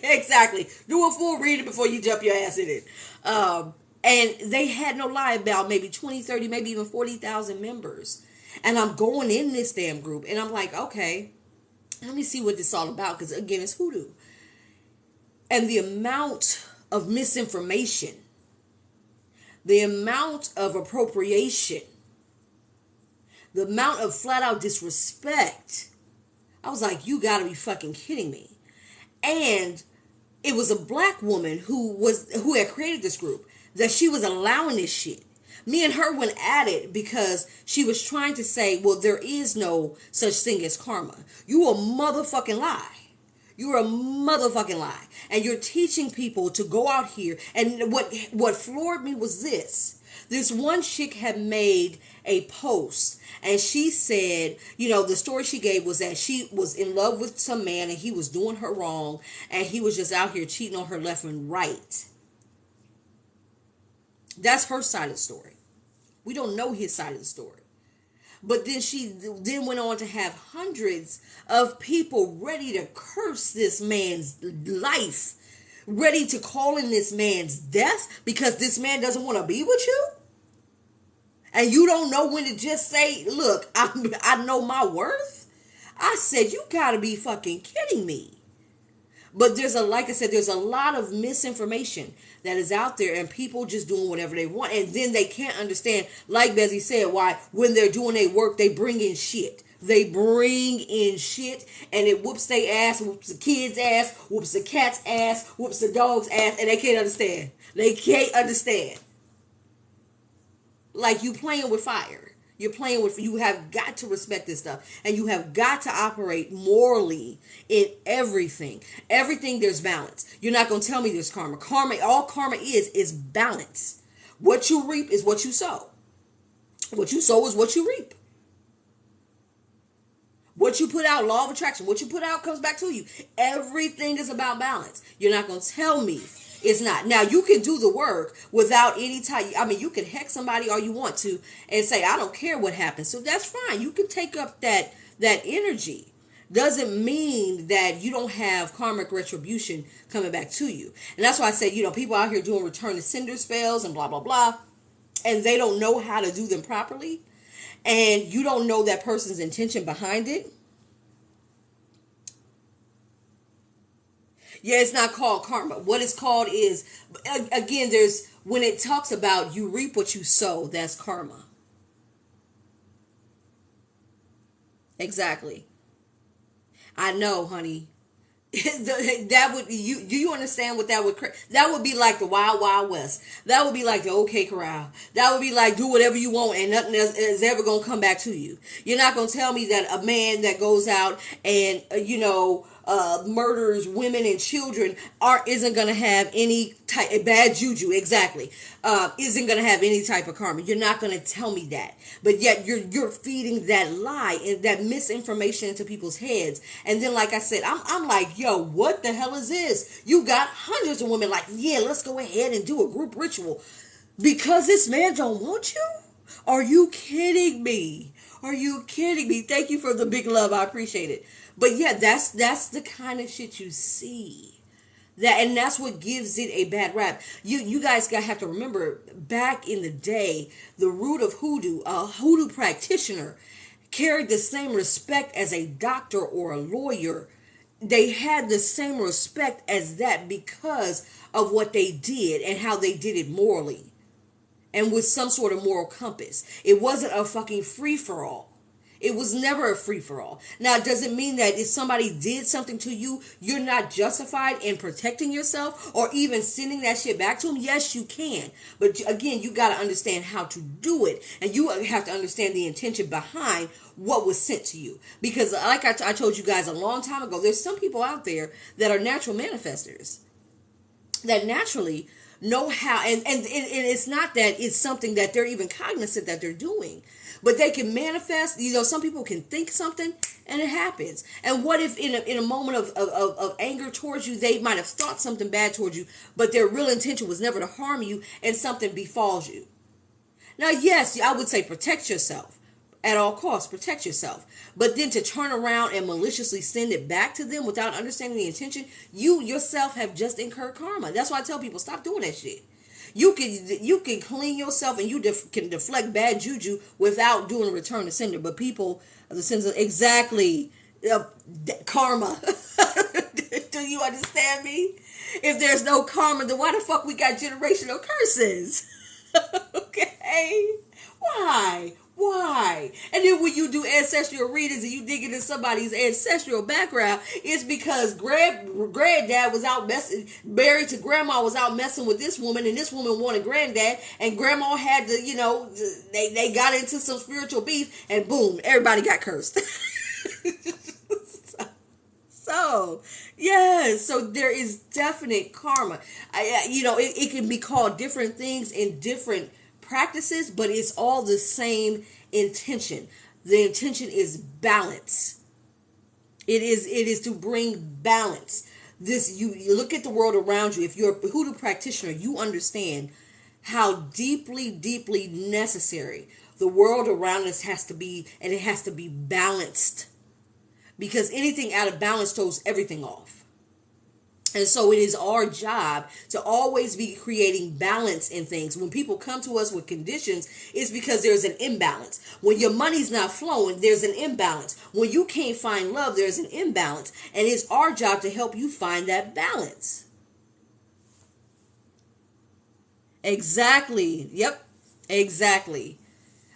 Exactly. Do a full reading before you jump your ass in it. And they had no lie about maybe 20, 30, maybe even 40,000 members. And I'm going in this damn group and I'm like, okay, let me see what this is all about. Because again, it's hoodoo. And the amount of misinformation, the amount of appropriation, the amount of flat out disrespect, I was like, you gotta be fucking kidding me. And it was a black woman who had created this group, that she was allowing this shit. Me and her went at it because she was trying to say, well, there is no such thing as karma. You a motherfucking lie. You're a motherfucking lie. And you're teaching people to go out here. And what floored me was this. This one chick had made a post, and she said, you know, the story she gave was that she was in love with some man and he was doing her wrong, and he was just out here cheating on her left and right. That's her side of the story. We don't know his side of the story. But then she went on to have hundreds of people ready to curse this man's life, ready to call in this man's death because this man doesn't want to be with you. And you don't know when to just say, look, I know my worth. I said, you gotta be fucking kidding me. But like I said, there's a lot of misinformation that is out there, and people just doing whatever they want. And then they can't understand, like Bezzy said, why when they're doing their work, they bring in shit. They bring in shit, and it whoops their ass, whoops the kid's ass, whoops the cat's ass, whoops the dog's ass, and they can't understand. They can't understand. Like, you playing with fire. You have got to respect this stuff. And you have got to operate morally in everything. Everything, there's balance. You're not going to tell me there's karma. All karma is balance. What you reap is what you sow. What you sow is what you reap. What you put out, law of attraction. What you put out comes back to you. Everything is about balance. You're not going to tell me it's not. Now, you can do the work without any type. I mean, you can hex somebody all you want to and say, I don't care what happens. So that's fine. You can take up that energy. Doesn't mean that you don't have karmic retribution coming back to you. And that's why I say, you know, people out here doing return to sender spells and blah, blah, blah. and they don't know how to do them properly, and you don't know that person's intention behind it, yeah, it's not called karma. What it's called is, again, there's, when it talks about you reap what you sow, that's karma. Exactly. I know, honey. That would, you do you understand what that would that would be like? The Wild Wild West. That would be like the OK Corral. That would be like, do whatever you want and nothing else is ever gonna come back to you. You're not gonna tell me that a man that goes out and murders women and children isn't gonna have any type bad juju. Exactly. Isn't gonna have any type of karma. You're not gonna tell me that. But yet you're feeding that lie and that misinformation into people's heads. And then, like I said, I'm like, yo, what the hell is this? You got hundreds of women like, yeah, let's go ahead and do a group ritual because this man don't want you. Are you kidding me? Are you kidding me? Thank you for the big love. I appreciate it. But yeah, that's the kind of shit you see. And that's what gives it a bad rap. You guys have to remember, back in the day, the root of hoodoo, a hoodoo practitioner carried the same respect as a doctor or a lawyer. They had the same respect as that because of what they did and how they did it morally and with some sort of moral compass. It wasn't a fucking free-for-all. It was never a free-for-all. Now, does it mean that if somebody did something to you, you're not justified in protecting yourself or even sending that shit back to them? Yes, you can. But again, you got to understand how to do it. And you have to understand the intention behind what was sent to you. Because like I told you guys a long time ago, there's some people out there that are natural manifestors that naturally know how, and it's not that it's something that they're even cognizant that they're doing, but they can manifest. Some people can think something and it happens. And what if in a moment of anger towards you, they might have thought something bad towards you, but their real intention was never to harm you, and something befalls you. Now, yes, I would say protect yourself. At all costs, protect yourself. But then to turn around and maliciously send it back to them without understanding the intention, you yourself have just incurred karma. That's why I tell people, stop doing that shit. You can clean yourself and you can deflect bad juju without doing a return to sender. But people, the sins of, exactly, karma. Do you understand me? If there's no karma, then why the fuck we got generational curses? Okay? Why? And then when you do ancestral readings and you dig into somebody's ancestral background, it's because granddad was out messing, married to grandma, was out messing with this woman, and this woman wanted granddad, and grandma had to, they got into some spiritual beef, and boom, everybody got cursed. So, yes, so there is definite karma. It can be called different things in different practices, but it's all the same intention. The intention is balance. It is to bring balance. You look at the world around you. If you're a hoodoo practitioner, you understand how deeply necessary the world around us has to be, and it has to be balanced. Because anything out of balance throws everything off. And so it is our job to always be creating balance in things. When people come to us with conditions, it's because there's an imbalance. When your money's not flowing, there's an imbalance. When you can't find love, there's an imbalance. And it's our job to help you find that balance. Exactly. Yep. Exactly.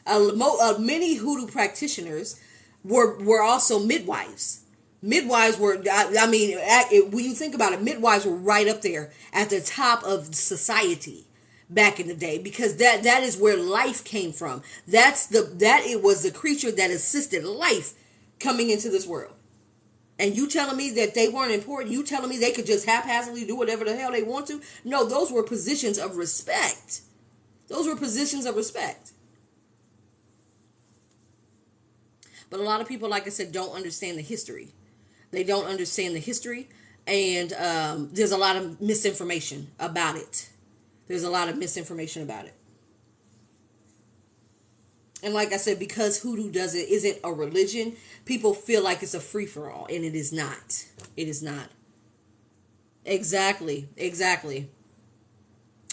Many hoodoo practitioners were also midwives. Midwives were, when you think about it, midwives were right up there at the top of society back in the day, because that is where life came from. It was the creature that assisted life coming into this world. And you telling me that they weren't important? You telling me they could just haphazardly do whatever the hell they want to? No, those were positions of respect. Those were positions of respect. But a lot of people, like I said, don't understand the history. They don't understand the history, and there's a lot of misinformation about it. There's a lot of misinformation about it. And like I said, because hoodoo isn't a religion, people feel like it's a free-for-all, and it is not. It is not. Exactly.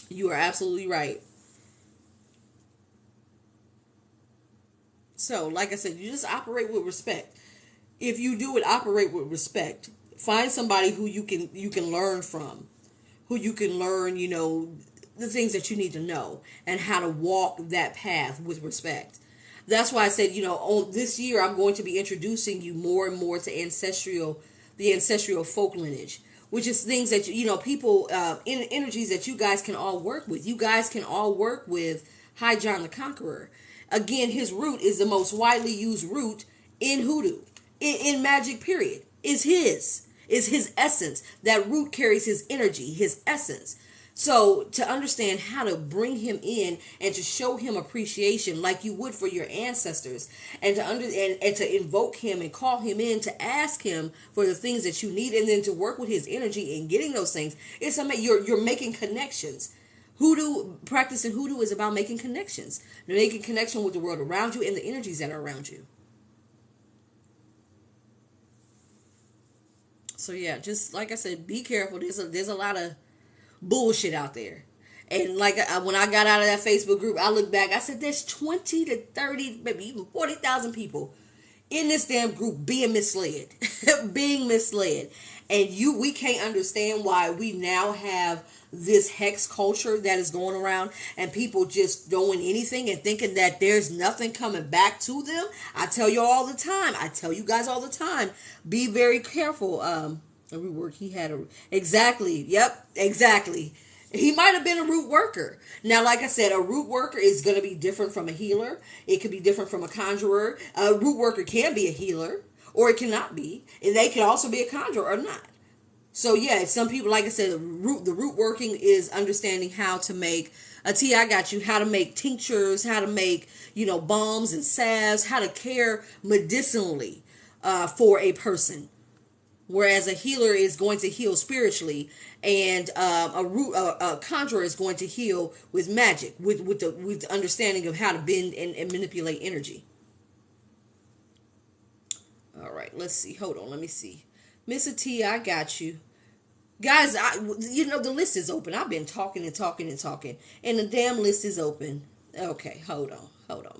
You are absolutely right. So, like I said, you just operate with respect. If you do it, operate with respect. Find somebody who you can learn from, who you can learn, the things that you need to know and how to walk that path with respect. That's why I said, on this year I'm going to be introducing you more and more to the ancestral folk lineage, which is things that people, energies that you guys can all work with. You guys can all work with High John the Conqueror. Again, his root is the most widely used root in hoodoo, in magic. Period. Is his essence. That root carries his energy, his essence. So to understand how to bring him in and to show him appreciation like you would for your ancestors, and to invoke him and call him in to ask him for the things that you need, and then to work with his energy in getting those things. It's amazing. You're making connections. Practicing hoodoo is about making connections. Making connection with the world around you and the energies that are around you. So yeah, just like I said, be careful. There's a lot of bullshit out there. And like when I got out of that Facebook group, I looked back. I said, "There's 20 to 30, maybe even 40,000 people in this damn group being misled, being misled." And we can't understand why we now have this hex culture that is going around, and people just doing anything and thinking that there's nothing coming back to them. I tell you all the time. I tell you guys all the time. Be very careful. Every word he had exactly. Yep, exactly. He might have been a root worker. Now, like I said, a root worker is going to be different from a healer. It could be different from a conjurer. A root worker can be a healer, or it cannot be. And they can also be a conjurer or not. So, yeah, some people, like I said, the root working is understanding how to make, I got you, how to make tinctures, how to make, balms and salves, how to care medicinally for a person. Whereas a healer is going to heal spiritually, and a conjurer is going to heal with magic, with the understanding of how to bend and manipulate energy. All right, let's see. Hold on, let me see. Miss T, I got you. Guys, the list is open. I've been talking and talking and talking, and the damn list is open. Okay, hold on.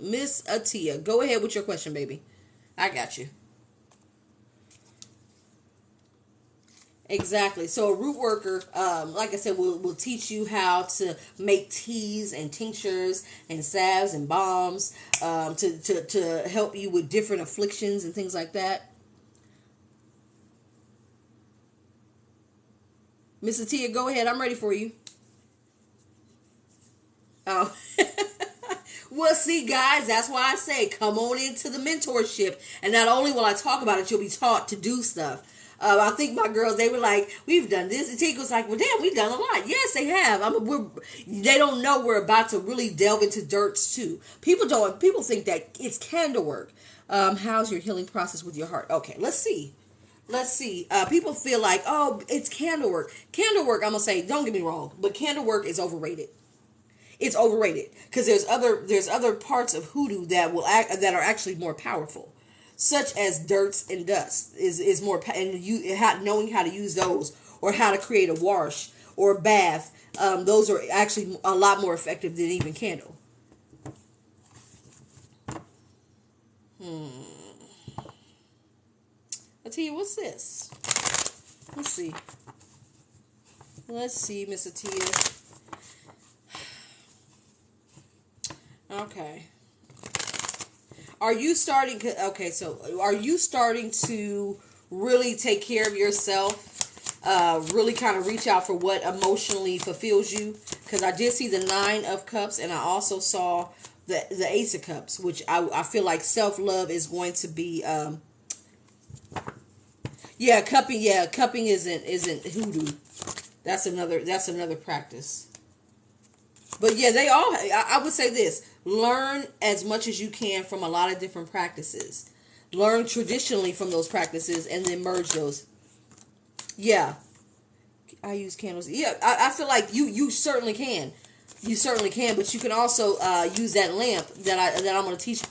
Miss Atia, go ahead with your question, baby. I got you. Exactly. So a root worker, like I said, will teach you how to make teas and tinctures and salves and balms to help you with different afflictions and things like that. Miss Atia, go ahead. I'm ready for you. Oh. Well, see, guys, that's why I say come on into the mentorship. And not only will I talk about it, you'll be taught to do stuff. I think my girls, they were like, we've done this. And Tika was like, well, damn, we've done a lot. Yes, they have. They don't know we're about to really delve into dirts, too. People think that it's candle work. How's your healing process with your heart? Okay, let's see. People feel like, oh, it's candle work. Candle work, I'm going to say, don't get me wrong, but candle work is overrated. It's overrated because there's other parts of hoodoo that are actually more powerful, such as dirts and dust is more, and knowing how to use those, or how to create a wash or a bath. Those are actually a lot more effective than even candle. I'll tell you, what's this? Let's see, Miss Atia. Okay. Are you starting to really take care of yourself? Really kind of reach out for what emotionally fulfills you? Because I did see the 9 of Cups, and I also saw the Ace of Cups, which I feel like self-love is going to be... cupping isn't hoodoo. That's another practice. But yeah, I would say this: learn as much as you can from a lot of different practices. Learn traditionally from those practices and then merge those. Yeah, I use candles. Yeah, I feel like you certainly can. You certainly can, but you can also use that lamp that I'm going to teach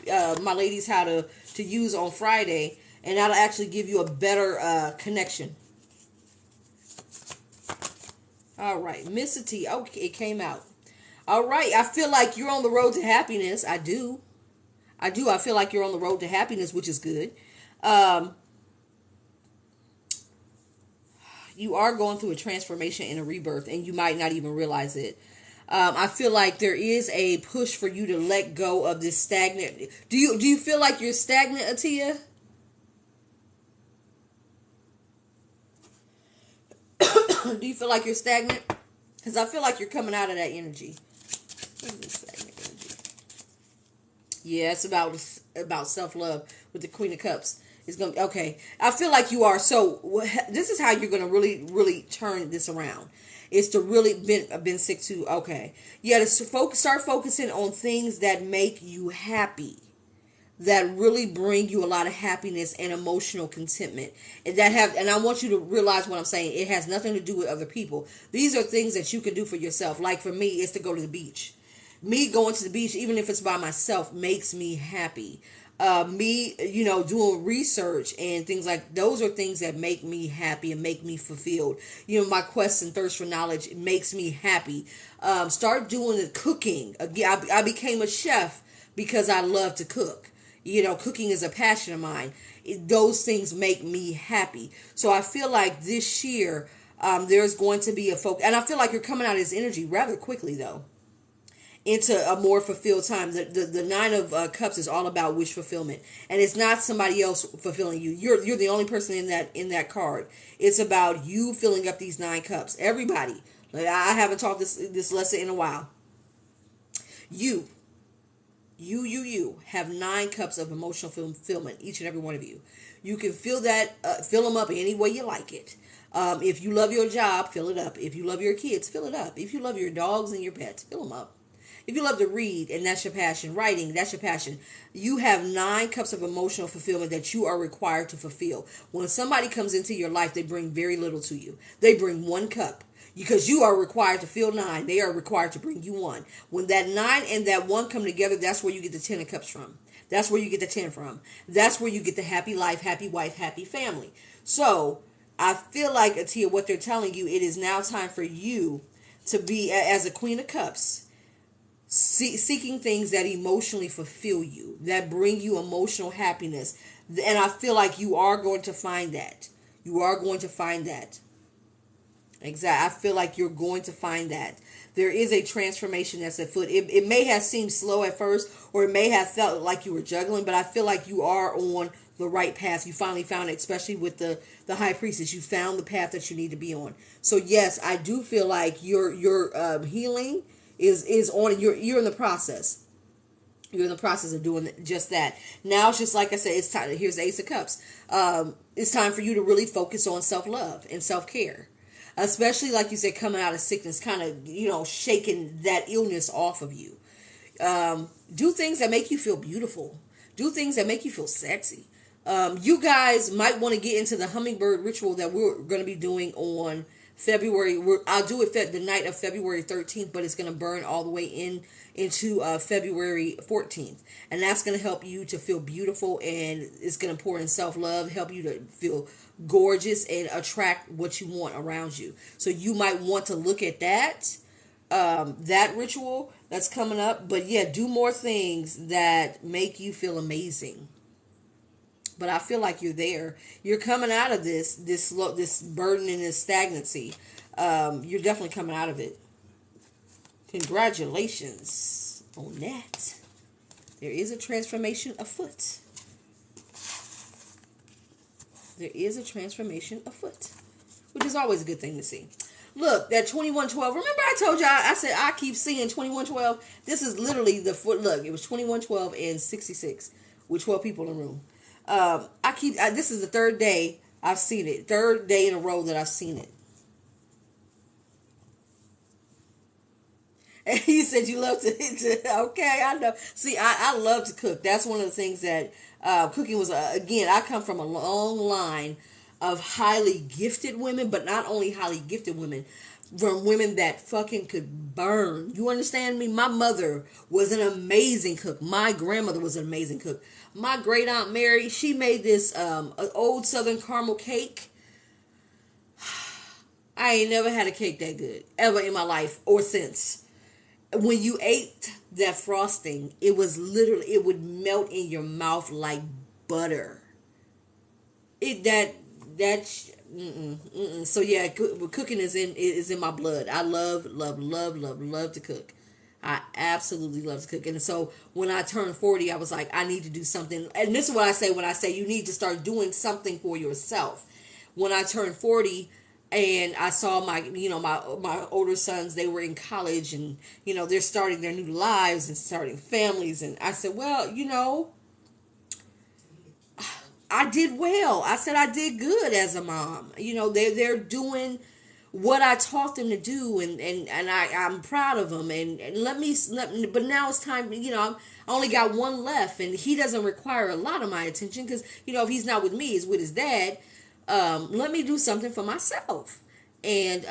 my ladies how to use on Friday, and that'll actually give you a better connection. All right, Miss T. Okay, it came out. All right, I feel like you're on the road to happiness. I do. I do. I feel like you're on the road to happiness, which is good. Um, you are going through a transformation and a rebirth, and you might not even realize it. I feel like there is a push for you to let go of this stagnant. Do you feel like you're stagnant, Atia? Do you feel like you're stagnant? Because I feel like you're coming out of that energy. What is this stagnant energy? Yeah, it's about self-love with the Queen of Cups. It's gonna be okay. I feel like you are. So this is how you're gonna really turn this around. Is to really been sick to okay. Yeah, to start focusing on things that make you happy, that really bring you a lot of happiness and emotional contentment, and I want you to realize what I'm saying. It has nothing to do with other people. These are things that you can do for yourself. Like for me, it's to go to the beach. Me going to the beach, even if it's by myself, makes me happy. Me, doing research and things like those are things that make me happy and make me fulfilled. My quest and thirst for knowledge makes me happy. Start doing the cooking. Again, I became a chef because I love to cook. Cooking is a passion of mine. Those things make me happy. So I feel like this year, there's going to be a focus, and I feel like you're coming out of this energy rather quickly though, into a more fulfilled time. The Nine of Cups is all about wish fulfillment, and it's not somebody else fulfilling you. You're the only person in that card. It's about you filling up these 9 cups. Everybody, like, I haven't taught this lesson in a while. You have 9 cups of emotional fulfillment, each and every one of you. You can fill them up any way you like it. If you love your job, fill it up. If you love your kids, fill it up. If you love your dogs and your pets, fill them up. If you love to read and that's your passion, writing, that's your passion, you have 9 cups of emotional fulfillment that you are required to fulfill. When somebody comes into your life, they bring very little to you. They bring 1 cup. Because you are required to fill 9. They are required to bring you 1. When that 9 and that 1 come together, that's where you get the 10 of cups from. That's where you get the 10 from. That's where you get the happy life, happy wife, happy family. So I feel like, Atia, what they're telling you, it is now time for you to be, as a Queen of Cups, seeking things that emotionally fulfill you, that bring you emotional happiness. And I feel like you are going to find that. You are going to find that. Exactly. I feel like you're going to find that. There is a transformation that's afoot. It may have seemed slow at first, or it may have felt like you were juggling, but I feel like you are on the right path. You finally found it, especially with the High Priestess. You found the path that you need to be on. So yes, I do feel like your healing is on. You're in the process. You're in the process of doing just that. Now it's just like I said, it's time. Here's the Ace of Cups. It's time for you to really focus on self-love and self-care. Especially, like you said, coming out of sickness, kind of, shaking that illness off of you. Do things that make you feel beautiful. Do things that make you feel sexy. You guys might want to get into the hummingbird ritual that we're going to be doing on February. I'll do it the night of February 13th, but it's going to burn all the way into February 14th. And that's going to help you to feel beautiful, and it's going to pour in self-love, help you to feel gorgeous and attract what you want around you. So you might want to look at that ritual that's coming up. But yeah, do more things that make you feel amazing. But I feel like you're there. You're coming out of this burden and this stagnancy. You're definitely coming out of it. Congratulations on that. There is a transformation afoot. There is a transformation afoot, which is always a good thing to see. Look, that 2112. Remember I told y'all, I said I keep seeing 2112. This is literally the foot. Look, it was 2112 and 66 with 12 people in the room. This is the 3rd day I've seen it. 3rd day in a row that I've seen it. And he said you love to okay, I know. See, I love to cook. That's one of the things that cooking was, again, I come from a long line of highly gifted women, but not only highly gifted women, from women that fucking could burn. You understand me? My mother was an amazing cook. My grandmother was an amazing cook. My great aunt Mary, she made this old Southern caramel cake. I ain't never had a cake that good ever in my life or since. when you ate that frosting, it was literally, it would melt in your mouth like butter. It that So yeah, cooking is in my blood. I love to cook. I absolutely love to cook. And so when I turned 40, I was like, I need to do something. And this is what I say when I say you need to start doing something for yourself. When I turned 40 and I saw my older sons, they were in college, and they're starting their new lives and starting families, and I said, well, I did well. I said I did good as a mom. They're doing what I taught them to do, and I'm proud of them. And but now it's time. I only got one left, and he doesn't require a lot of my attention because if he's not with me, he's with his dad. Let me do something for myself. And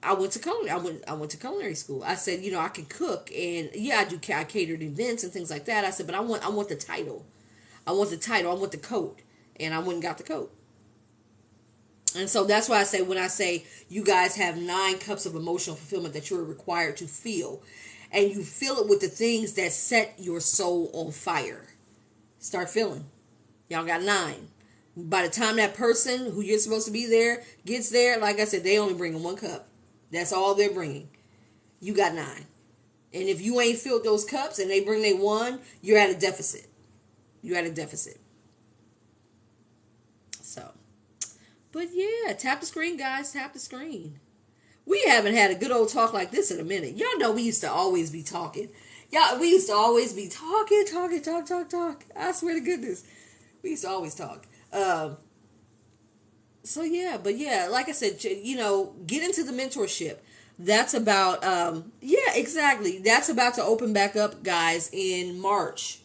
I went to culinary school. I said, I can cook, and yeah, I catered events and things like that. I said, but I want the title. I want the title. I want the coat. And I went and got the coat. And so that's why I say, when I say you guys have 9 cups of emotional fulfillment that you're required to feel, and you feel it with the things that set your soul on fire. Start feeling. Y'all got 9. By the time that person who you're supposed to be there gets there, like I said, they only bringing 1 cup. That's all they're bringing. You got 9. And if you ain't filled those cups and they bring their 1, you're at a deficit. You're at a deficit. So, but yeah, tap the screen, guys. Tap the screen. We haven't had a good old talk like this in a minute. Y'all know we used to always be talking. We used to always be talking. I swear to goodness. We used to always talk. So yeah, but yeah, like I said, get into the mentorship. That's about, yeah, exactly. That's about to open back up, guys, in March.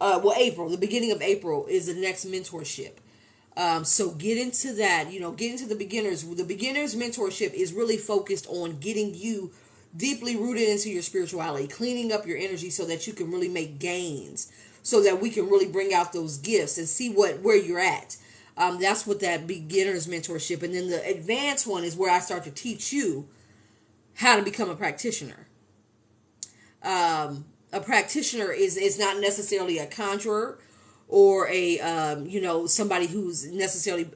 April, the beginning of April is the next mentorship. So get into that, get into the beginners. The beginners mentorship is really focused on getting you deeply rooted into your spirituality, cleaning up your energy so that you can really make gains, so that we can really bring out those gifts and see where you're at. That's what that beginners mentorship. And then the advanced one is where I start to teach you how to become a practitioner. A practitioner is not necessarily a conjurer or a somebody who's necessarily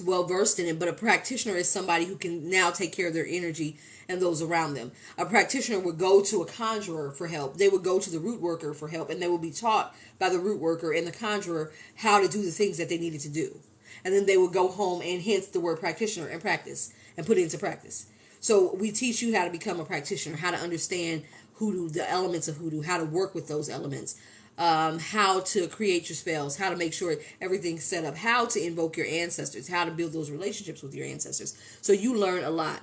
well versed in it, but a practitioner is somebody who can now take care of their energy and those around them. A practitioner would go to a conjurer for help. They would go to the root worker for help, and they would be taught by the root worker and the conjurer how to do the things that they needed to do. And then they would go home and hence the word practitioner and practice and put it into practice. So we teach you how to become a practitioner, how to understand hoodoo, the elements of hoodoo, how to work with those elements, how to create your spells, how to make sure everything's set up, how to invoke your ancestors, how to build those relationships with your ancestors. So you learn a lot.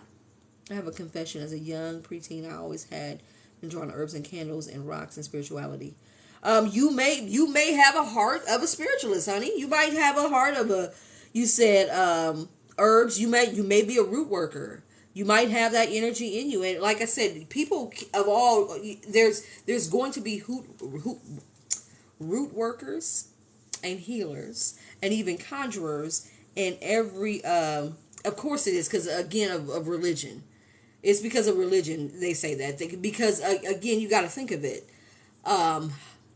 I have a confession. As a young preteen, I always had been drawn to herbs and candles and rocks and spirituality. You may have a heart of a spiritualist, honey. You might have a heart of a, you said, herbs. You may be a root worker. You might have that energy in you. And like I said, people of all, there's going to be root workers and healers and even conjurers in every, of course it is, because again, of religion. It's because of religion they say that. Because again, you got to think of it.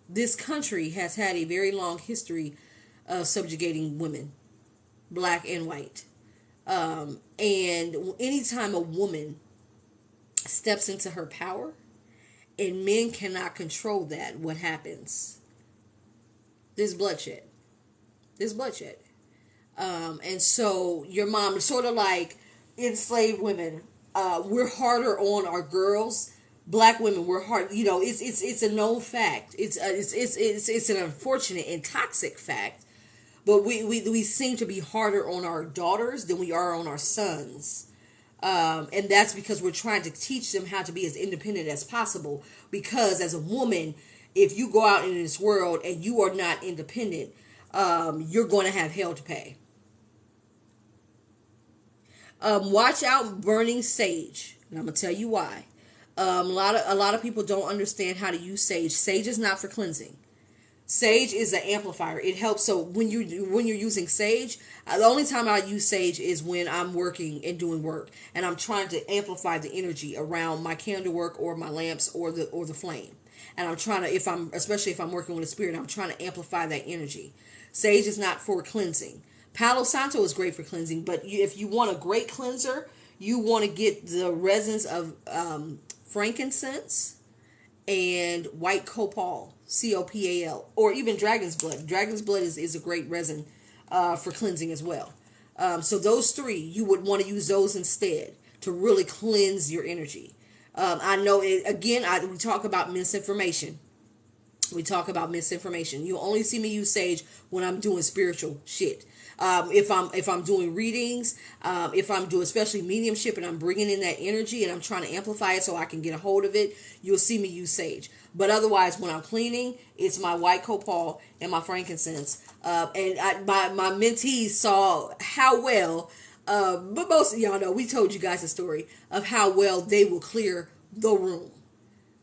This country has had a very long history of subjugating women, black and white. And anytime a woman steps into her power and men cannot control that, what happens? There's bloodshed. And so your mom is sort of like enslaved women. We're harder on our girls. Black women, we're hard. It's a known fact. It's an unfortunate and toxic fact. But we seem to be harder on our daughters than we are on our sons. And that's because we're trying to teach them how to be as independent as possible. Because as a woman, if you go out in this world and you are not independent, you're going to have hell to pay. Watch out burning sage. And I'm going to tell you why. A lot of people don't understand how to use sage. Sage is not for cleansing. Sage is an amplifier. It helps. So when you're using sage, the only time I use sage is when I'm working and doing work, and I'm trying to amplify the energy around my candle work or my lamps or the flame. And I'm trying to, especially if I'm working with a spirit, I'm trying to amplify that energy. Sage is not for cleansing. Palo Santo is great for cleansing, but if you want a great cleanser, you want to get the resins of frankincense and white copal, COPAL, or even dragon's blood. Dragon's blood is a great resin for cleansing as well. So those three, you would want to use those instead to really cleanse your energy. I know, we talk about misinformation. You'll only see me use sage when I'm doing spiritual shit. If I'm doing readings, if I'm doing especially mediumship and I'm bringing in that energy and I'm trying to amplify it so I can get a hold of it, you'll see me use sage. But otherwise, when I'm cleaning, it's my white copal and my frankincense. My mentees saw how well, but most of y'all know, we told you guys a story of how well they will clear the room.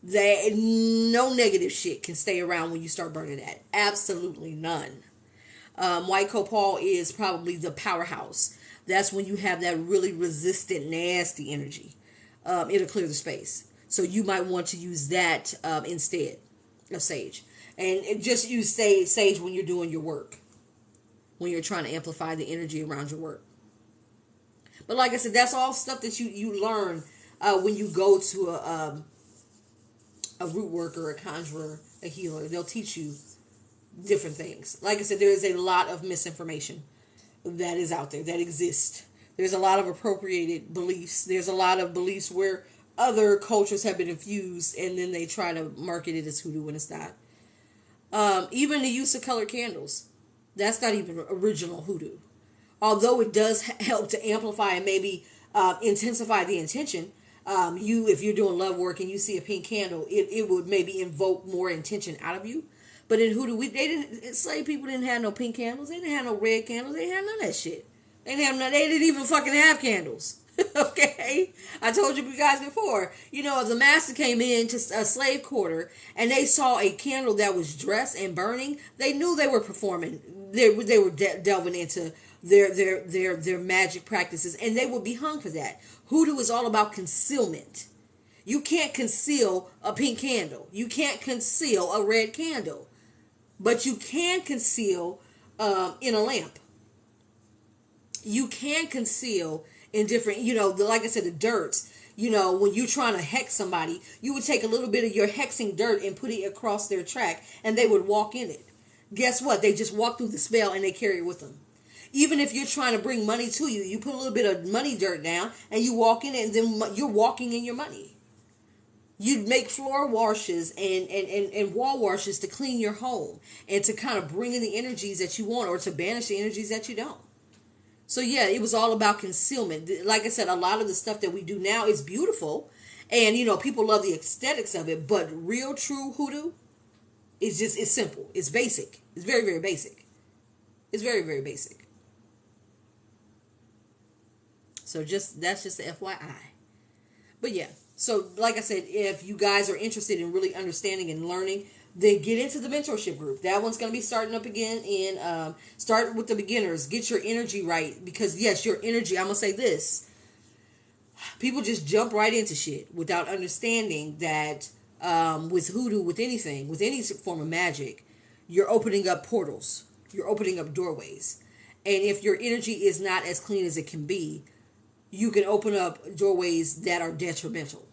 That no negative shit can stay around when you start burning that. Absolutely none. White copal is probably the powerhouse. That's when you have that really resistant, nasty energy. It'll clear the space. So you might want to use that instead of sage. And just use sage when you're doing your work. When you're trying to amplify the energy around your work. But like I said, that's all stuff that you learn when you go to a root worker, a conjurer, a healer. They'll teach you different things. Like I said, there is a lot of misinformation that is out there, that exists. There's a lot of appropriated beliefs. There's a lot of beliefs where other cultures have been infused and then they try to market it as hoodoo when it's not. Even the use of colored candles. That's not even original hoodoo. Although it does help to amplify and maybe intensify the intention. If you're doing love work and you see a pink candle, it would maybe invoke more intention out of you. But in hoodoo, slave people didn't have no pink candles. They didn't have no red candles. They didn't have none of that shit. They didn't even fucking have candles. Okay? I told you guys before. If the master came in to a slave quarter and they saw a candle that was dressed and burning, they knew they were performing. They were delving into their magic practices, and they would be hung for that. Hoodoo is all about concealment. You can't conceal a pink candle. You can't conceal a red candle. But you can conceal in a lamp. You can conceal in different, like I said, the dirts. When you're trying to hex somebody, you would take a little bit of your hexing dirt and put it across their track, and they would walk in it. Guess what? They just walk through the spell and they carry it with them. Even if you're trying to bring money to you, you put a little bit of money dirt down and you walk in it, and then you're walking in your money. You'd make floor washes and wall washes to clean your home and to kind of bring in the energies that you want or to banish the energies that you don't. So yeah, it was all about concealment. Like I said, a lot of the stuff that we do now is beautiful, and people love the aesthetics of it, but real true hoodoo is it's simple. It's basic. It's very, very basic. It's very, very basic. So that's just the FYI. But yeah. So, like I said, if you guys are interested in really understanding and learning, then get into the mentorship group. That one's going to be starting up again. And start with the beginners. Get your energy right. Because, yes, your energy, I'm going to say this. People just jump right into shit without understanding that with hoodoo, with anything, with any form of magic, you're opening up portals. You're opening up doorways. And if your energy is not as clean as it can be, you can open up doorways that are detrimental.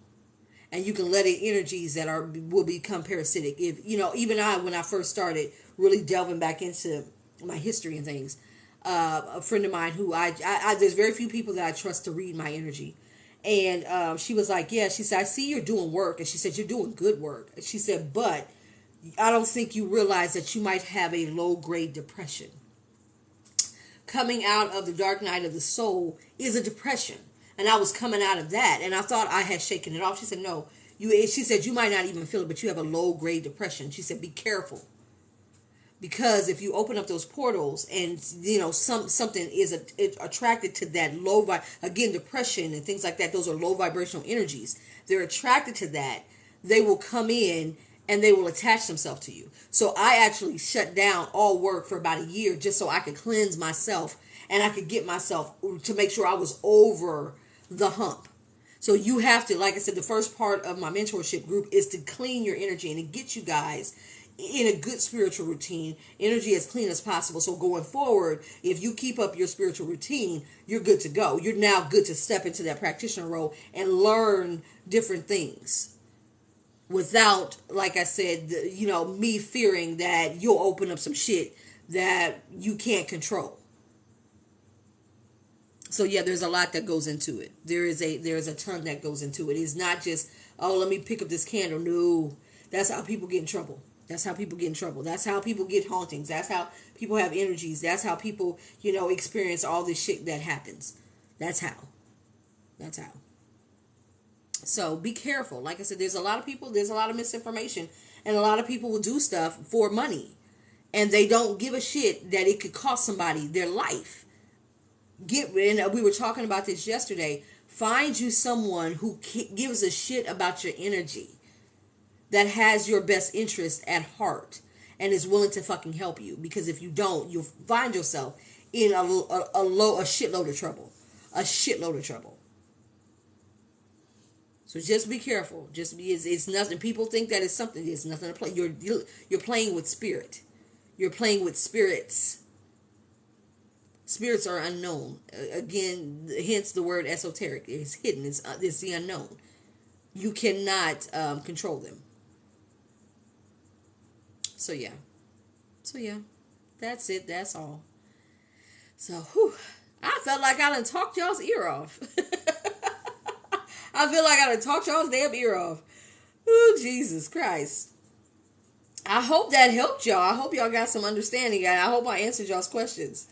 And you can let in energies that will become parasitic. If even when I first started really delving back into my history and things, a friend of mine who there's very few people that I trust to read my energy. And she was like, yeah, she said, I see you're doing work. And she said, you're doing good work. And she said, but I don't think you realize that you might have a low-grade depression. Coming out of the dark night of the soul is a depression. And I was coming out of that. And I thought I had shaken it off. She said, no. She said, you might not even feel it, but you have a low-grade depression. She said, be careful. Because if you open up those portals and, something is attracted to that again, depression and things like that, those are low vibrational energies. They're attracted to that. They will come in and they will attach themselves to you. So I actually shut down all work for about a year just so I could cleanse myself and I could get myself to make sure I was over the hump. So you have to, like I said, the first part of my mentorship group is to clean your energy and to get you guys in a good spiritual routine, energy as clean as possible. So going forward, if you keep up your spiritual routine, you're good to go. You're now good to step into that practitioner role and learn different things without, like I said, me fearing that you'll open up some shit that you can't control. So yeah, there's a lot that goes into it. There is a ton that goes into it. It's not just, oh, let me pick up this candle. No, that's how people get in trouble. That's how people get in trouble. That's how people get hauntings. That's how people have energies. That's how people, experience all this shit that happens. That's how. So be careful. Like I said, there's a lot of misinformation, and a lot of people will do stuff for money, and they don't give a shit that it could cost somebody their life. We were talking about this yesterday. Find you someone who gives a shit about your energy, that has your best interest at heart, and is willing to fucking help you. Because if you don't, you'll find yourself in a shitload of trouble. A shitload of trouble. So just be careful. It's nothing. People think that it's something. It's nothing to play. You're playing with spirit. You're playing with spirits. Spirits are unknown. Again, hence the word esoteric. It's hidden. It's the unknown. You cannot control them. So yeah. That's it. That's all. So, I felt like I done talked y'all's ear off. I feel like I done talked y'all's damn ear off. Oh, Jesus Christ. I hope that helped y'all. I hope y'all got some understanding. I hope I answered y'all's questions.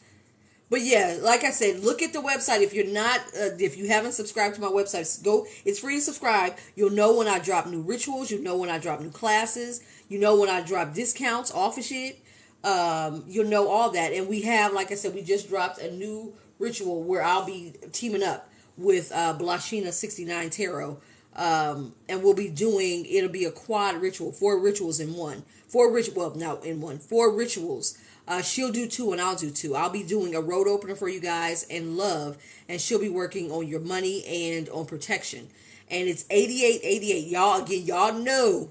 But yeah, like I said, look at the website. If you haven't subscribed to my website, go. It's free to subscribe. You'll know when I drop new rituals. You'll know when I drop new classes. You know when I drop discounts off of shit. You'll know all that. And we have, like I said, we just dropped a new ritual where I'll be teaming up with Blashina 69 Tarot. And we'll be it'll be a quad ritual, 4 rituals in one. 4 rituals. She'll do 2 and I'll do 2. I'll be doing a road opener for you guys and love, and she'll be working on your money and on protection. And it's 8888. Y'all know,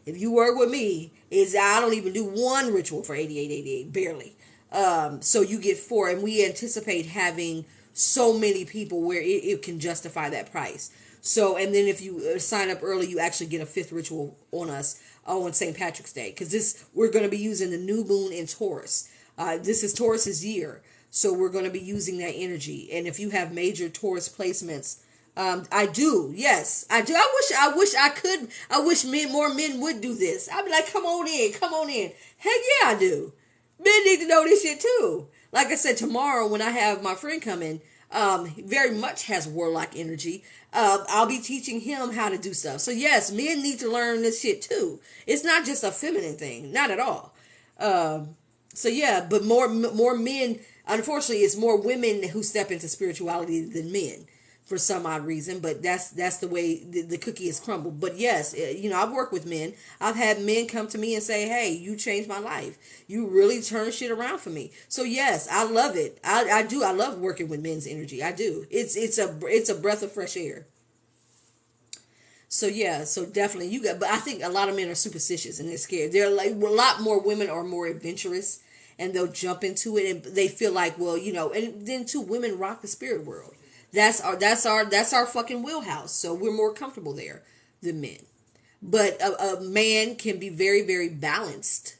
if you work with me, I don't even do 1 ritual for 8888, barely. So you get 4, and we anticipate having so many people where it can justify that price. So, and then if you sign up early, you actually get a 5th ritual on us on St. Patrick's Day. Because we're going to be using the new moon in Taurus. This is Taurus's year. So we're going to be using that energy. And if you have major Taurus placements, I do. Yes, I do. I wish more men would do this. I'd be like, come on in. Heck yeah, I do. Men need to know this shit too. Like I said, tomorrow when I have my friend come in, very much has warlock energy. I'll be teaching him how to do stuff. So yes, men need to learn this shit too. It's not just a feminine thing, not at all. So yeah, but more men. Unfortunately, it's more women who step into spirituality than men for some odd reason. But that's the way the cookie is crumbled. But yes, I've worked with men. I've had men come to me and say, "Hey, you changed my life. You really turned shit around for me." So yes, I love it. I do. I love working with men's energy. I do. It's a breath of fresh air. So yeah, so definitely but I think a lot of men are superstitious and they're scared. They're like, a lot more women are more adventurous and they'll jump into it and they feel like, well, and then too, women rock the spirit world. That's our fucking wheelhouse. So we're more comfortable there than men. But a man can be very, very balanced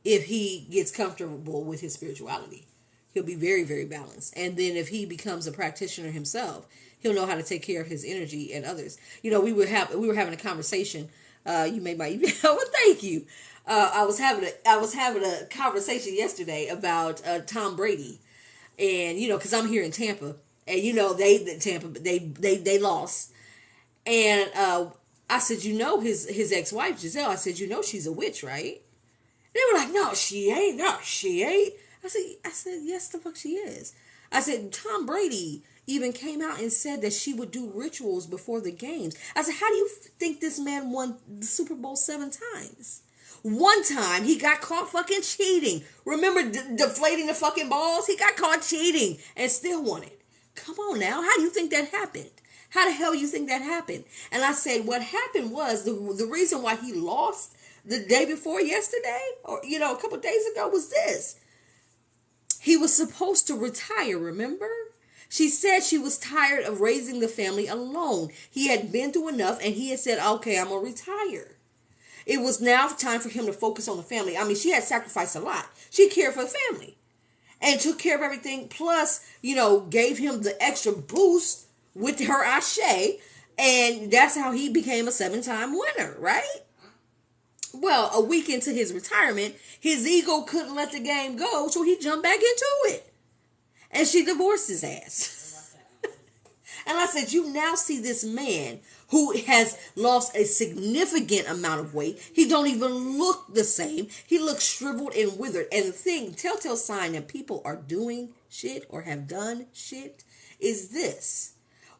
if he gets comfortable with his spirituality. He'll be very, very balanced. And then if he becomes a practitioner himself, he'll know how to take care of his energy and others. We were having a conversation. You made my email. Well, thank you. I was having a conversation yesterday about Tom Brady, and because I'm here in Tampa, and they lost, and I said, his ex-wife Giselle. I said, she's a witch, right? They were like, no, she ain't. No, she ain't. I said, yes, the fuck she is. I said, Tom Brady, even came out and said that she would do rituals before the games. I said, how do you think this man won the Super Bowl 7 times? One time he got caught fucking cheating. Remember deflating the fucking balls? He got caught cheating and still won it. Come on now. How do you think that happened? How the hell you think that happened? And I said, what happened was the reason why he lost the day before yesterday, or, you know, a couple of days ago, was this. He was supposed to retire, remember? She said she was tired of raising the family alone. He had been through enough, and he had said, okay, I'm going to retire. It was now time for him to focus on the family. I mean, she had sacrificed a lot. She cared for the family and took care of everything. Plus, you know, gave him the extra boost with her ashe. And that's how he became a 7-time winner, right? Well, a week into his retirement, his ego couldn't let the game go, so he jumped back into it. And she divorced his ass. And I said, you now see this man who has lost a significant amount of weight. He don't even look the same. He looks shriveled and withered. And the thing, telltale sign that people are doing shit or have done shit is this.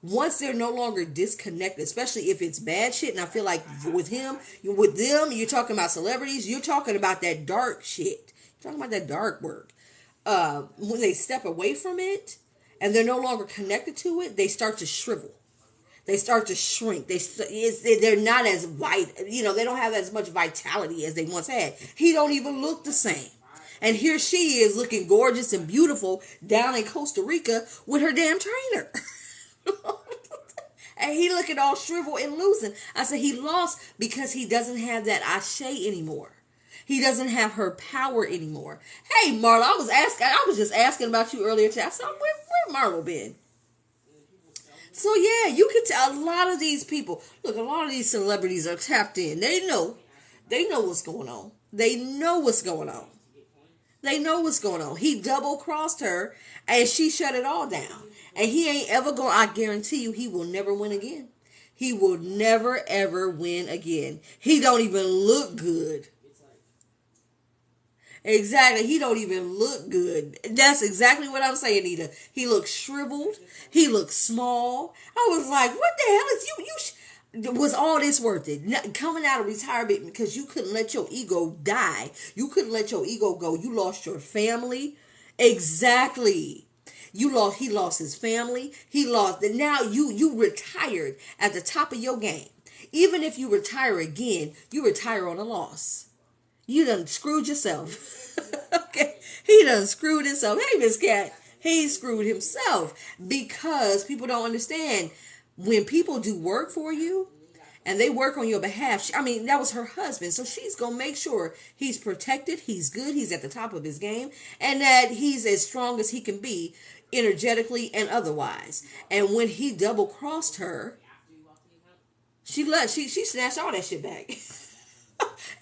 Once they're no longer disconnected, especially if it's bad shit, and I feel like with them, you're talking about celebrities, you're talking about that dark shit. You're talking about that dark work. When they step away from it and they're no longer connected to it, they start to shrivel. They start to shrink. They're not as they don't have as much vitality as they once had. He don't even look the same. And here she is looking gorgeous and beautiful down in Costa Rica with her damn trainer. And he looking all shriveled and losing. I said he lost because he doesn't have that ashe anymore. He doesn't have her power anymore. Hey, Marlo, I was just asking about you earlier today. I said, where Marlo been? So yeah, you could tell a lot of these people. Look, a lot of these celebrities are tapped in. They know what's going on. They know what's going on. They know what's going on. He double-crossed her, and she shut it all down. And he ain't ever going, I guarantee you, he will never win again. He will never, ever win again. He don't even look good. Exactly. He don't even look good. That's exactly what I'm saying, Nita. He looks shriveled. He looks small. I was like, what the hell is you was all this worth it? Coming out of retirement because you couldn't let your ego die. You couldn't let your ego go. You lost your family. Exactly. He lost his family. Now you retired at the top of your game. Even if you retire again, you retire on a loss. You done screwed yourself. Okay. He done screwed himself. Hey, Miss Cat. He screwed himself because people don't understand. When people do work for you and they work on your behalf, I mean, that was her husband. So she's going to make sure he's protected, he's good, he's at the top of his game, and that he's as strong as he can be energetically and otherwise. And when he double-crossed her, she snatched all that shit back.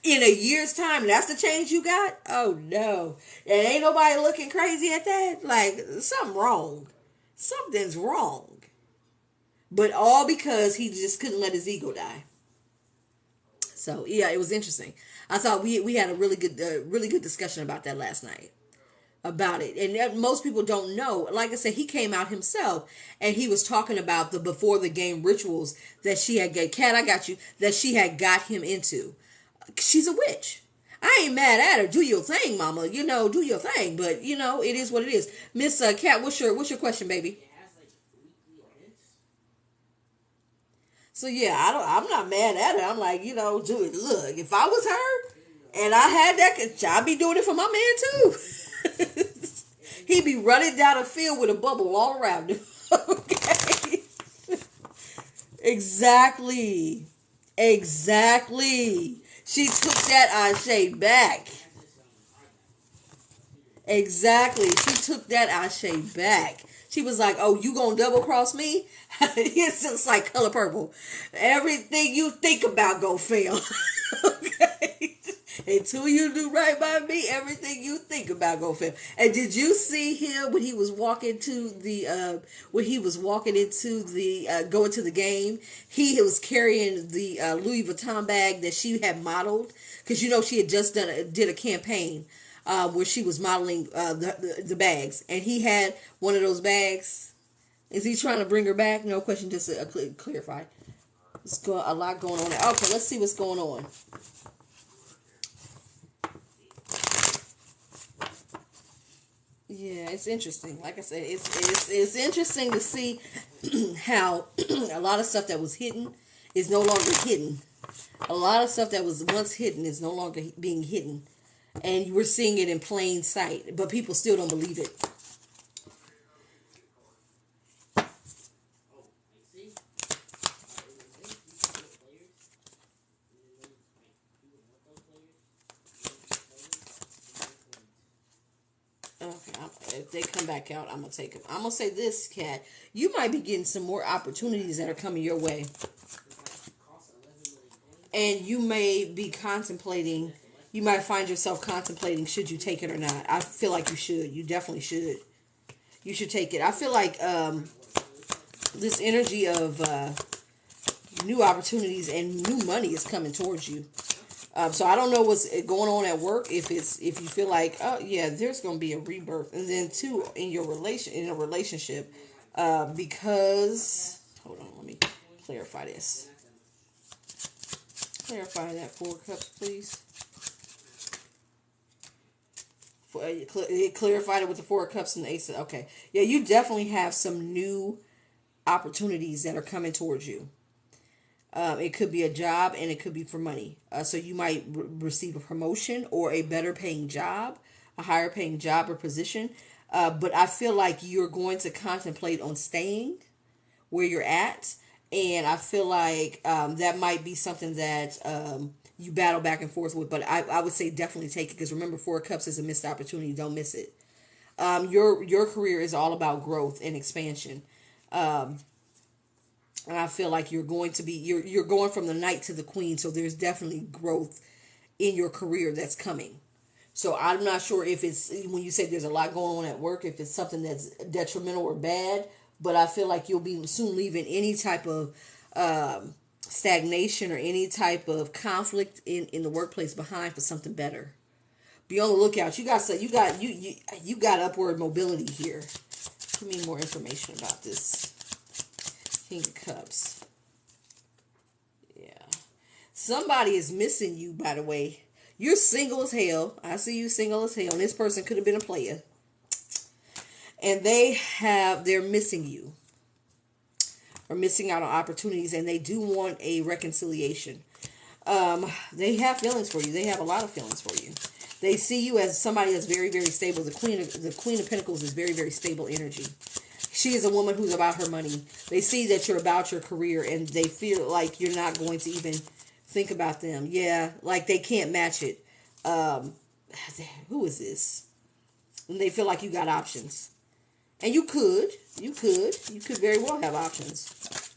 In a year's time, that's the change you got? Oh, no. And ain't nobody looking crazy at that? Like, something wrong. Something's wrong. But all because he just couldn't let his ego die. So, yeah, it was interesting. I thought we had a really good discussion about that last night. About it. And most people don't know. Like I said, he came out himself and he was talking about the before the game rituals that she had that she had got him into. She's a witch. I ain't mad at her. Do your thing, mama. Do your thing. But, it is what it is. Miss Cat, what's your question, baby? So, yeah, I'm not mad at her. I'm like, look, if I was her and I had that, I'd be doing it for my man, too. He'd be running down a field with a bubble all around him. Okay. Exactly. She took that ashe back. Exactly. She took that ashe back. She was like, oh, you gonna double cross me? It's just like Color Purple. Everything you think about gonna fail. Okay? Until you do right by me, everything you think about gonna fail. And did you see him when he was walking to the going to the game? He was carrying the Louis Vuitton bag that she had modeled, because she had just did a campaign where she was modeling the bags, and he had one of those bags Is he trying to bring her back? No question, just clarify. There's a lot going on there. Okay, let's see what's going on. Yeah, it's interesting. Like I said, it's interesting to see how a lot of stuff that was hidden is no longer hidden. A lot of stuff that was once hidden is no longer being hidden, and you were seeing it in plain sight, but people still don't believe it. Okay, if they come back out, I'm gonna take them. I'm gonna say this, Cat. You might be getting some more opportunities that are coming your way, and you may be contemplating. You might find yourself contemplating should you take it or not. I feel like you should. You definitely should. You should take it. I feel like this energy of new opportunities and new money is coming towards you. So I don't know what's going on at work. If you feel like, oh yeah, there's going to be a rebirth, and then too in a relationship, because hold on, let me clarify this. Clarify that 4 of Cups, please. It clarified it with the 4 of Cups and the Ace. Okay, yeah, you definitely have some new opportunities that are coming towards you. It could be a job and it could be for money. So you might receive a promotion or a better paying job, a higher paying job or position. But I feel like you're going to contemplate on staying where you're at. And I feel like that might be something that you battle back and forth with. But I would say definitely take it, because remember, 4 of Cups is a missed opportunity. Don't miss it. Your career is all about growth and expansion. And I feel like you're going to be you're going from the Knight to the Queen, so there's definitely growth in your career that's coming. So I'm not sure if it's, when you say there's a lot going on at work, if it's something that's detrimental or bad, but I feel like you'll be soon leaving any type of stagnation or any type of conflict in the workplace behind for something better. Be on the lookout. You got upward mobility here. Give me more information about this. King of Cups. Yeah. Somebody is missing you, by the way. You're single as hell. I see you single as hell. And this person could have been a player. And they're missing you. Or missing out on opportunities. And they do want a reconciliation. They have feelings for you. They have a lot of feelings for you. They see you as somebody that's very, very stable. The Queen of Pentacles is very, very stable energy. She is a woman who's about her money. They see that you're about your career, and they feel like you're not going to even think about them. Yeah, like they can't match it. Who is this? And they feel like you got options. And you could very well have options.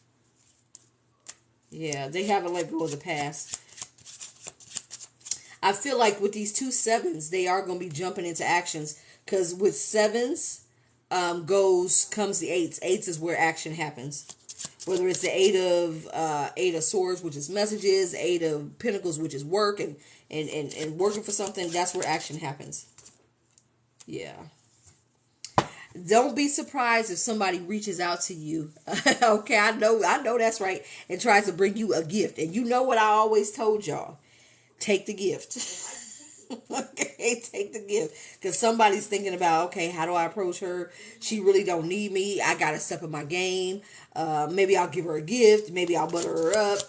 Yeah, they haven't let go of the past. I feel like with these 2 sevens, they are going to be jumping into actions, because with 7s, comes the 8s. 8s is where action happens. Whether it's the 8 of Swords, which is messages, 8 of Pentacles, which is work and working for something, that's where action happens. Yeah. Don't be surprised if somebody reaches out to you. Okay, I know that's right, and tries to bring you a gift. And you know what I always told y'all. Take the gift. Okay, take the gift, because somebody's thinking about, okay, how do I approach her? She really don't need me. I gotta step up my game. Maybe I'll give her a gift. Maybe I'll butter her up.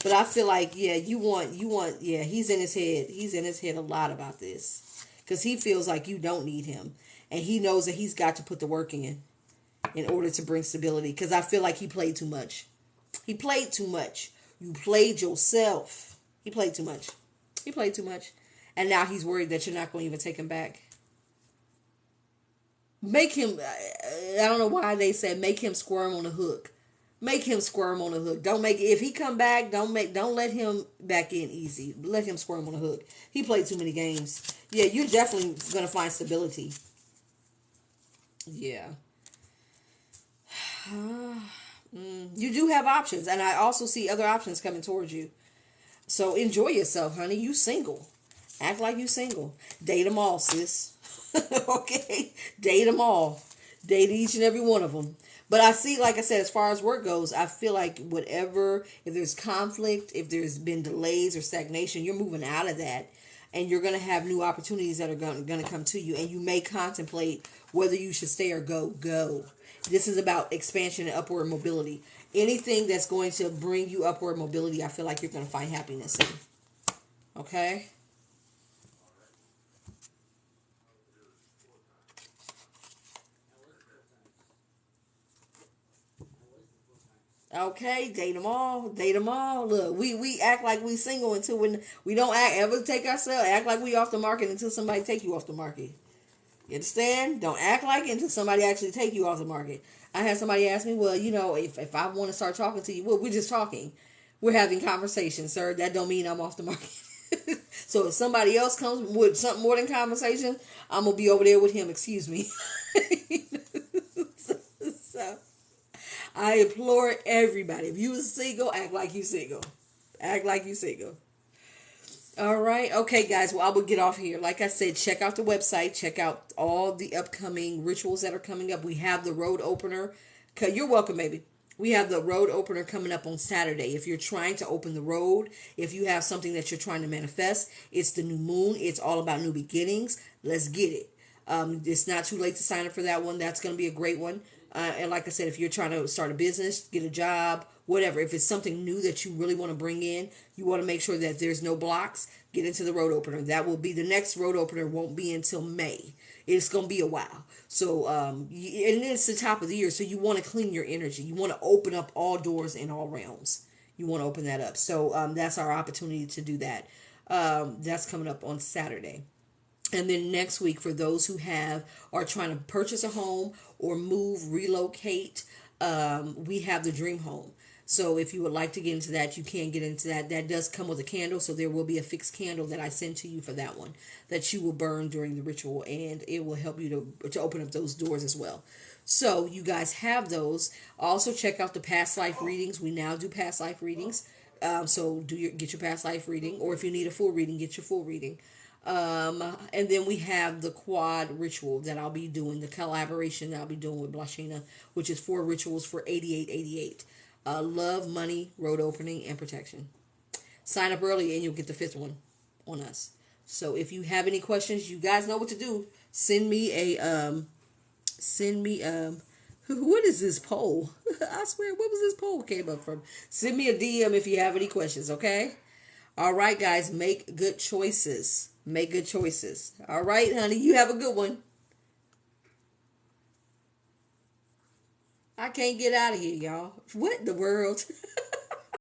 But I feel like, yeah, yeah, he's in his head. He's in his head a lot about this, because he feels like you don't need him, and he knows that he's got to put the work in order to bring stability. Because I feel like he played too much. He played too much. You played yourself. He played too much. He played too much. And now he's worried that you're not going to even take him back. Make him, I don't know why they said make him squirm on the hook. Make him squirm on the hook. If he come back, don't let him back in easy. Let him squirm on the hook. He played too many games. Yeah, you're definitely going to find stability. Yeah. You do have options. And I also see other options coming towards you. So enjoy yourself, honey. You single. Act like you single. Date them all, sis. Okay? Date them all. Date each and every one of them. But I see, like I said, as far as work goes, I feel like whatever, if there's conflict, if there's been delays or stagnation, you're moving out of that. And you're going to have new opportunities that are going to come to you. And you may contemplate whether you should stay or go. This is about expansion and upward mobility. Anything that's going to bring you upward mobility, I feel like you're going to find happiness in. Okay? Okay, date them all. Date them all. Look, we act like we single until when we don't ever take ourselves. Act like we off the market until somebody take you off the market. You understand? Don't act like it until somebody actually take you off the market. I had somebody ask me, well, if I want to start talking to you, well, we're just talking. We're having conversation, sir. That don't mean I'm off the market. So if somebody else comes with something more than conversation, I'm going to be over there with him. Excuse me. So I implore everybody, if you are single, act like you single. Act like you single. All right. Okay, guys. Well, I will get off here. Like I said, check out the website. Check out all the upcoming rituals that are coming up. We have the road opener. You're welcome, baby. We have the road opener coming up on Saturday. If you're trying to open the road, if you have something that you're trying to manifest, it's the new moon. It's all about new beginnings. Let's get it. It's not too late to sign up for that one. That's going to be a great one. And like I said, if you're trying to start a business, get a job, whatever, if it's something new that you really want to bring in, you want to make sure that there's no blocks, get into the road opener. That will be the next road opener, won't be until May. It's going to be a while. So, and it's the top of the year, so you want to clean your energy. You want to open up all doors in all realms. You want to open that up. So that's our opportunity to do that. That's coming up on Saturday. And then next week, for those who are trying to purchase a home or move, relocate, we have the dream home. So if you would like to get into that, you can get into that. That does come with a candle, so there will be a fixed candle that I send to you for that one that you will burn during the ritual, and it will help you to open up those doors as well. So you guys have those. Also check out the past life readings. We now do past life readings. So get your past life reading, or if you need a full reading, get your full reading. And then we have the quad ritual that I'll be doing, the collaboration that I'll be doing with Blashina, which is 4 rituals for 8888. Love, money, road opening, and protection. Sign up early and you'll get the 5th one on us. So if you have any questions, you guys know what to do. Send me what is this poll? I swear, what was this poll came up from? Send me a DM if you have any questions, okay? All right, guys, make good choices. Make good choices. All right, honey, you have a good one. I can't get out of here, y'all. What in the world?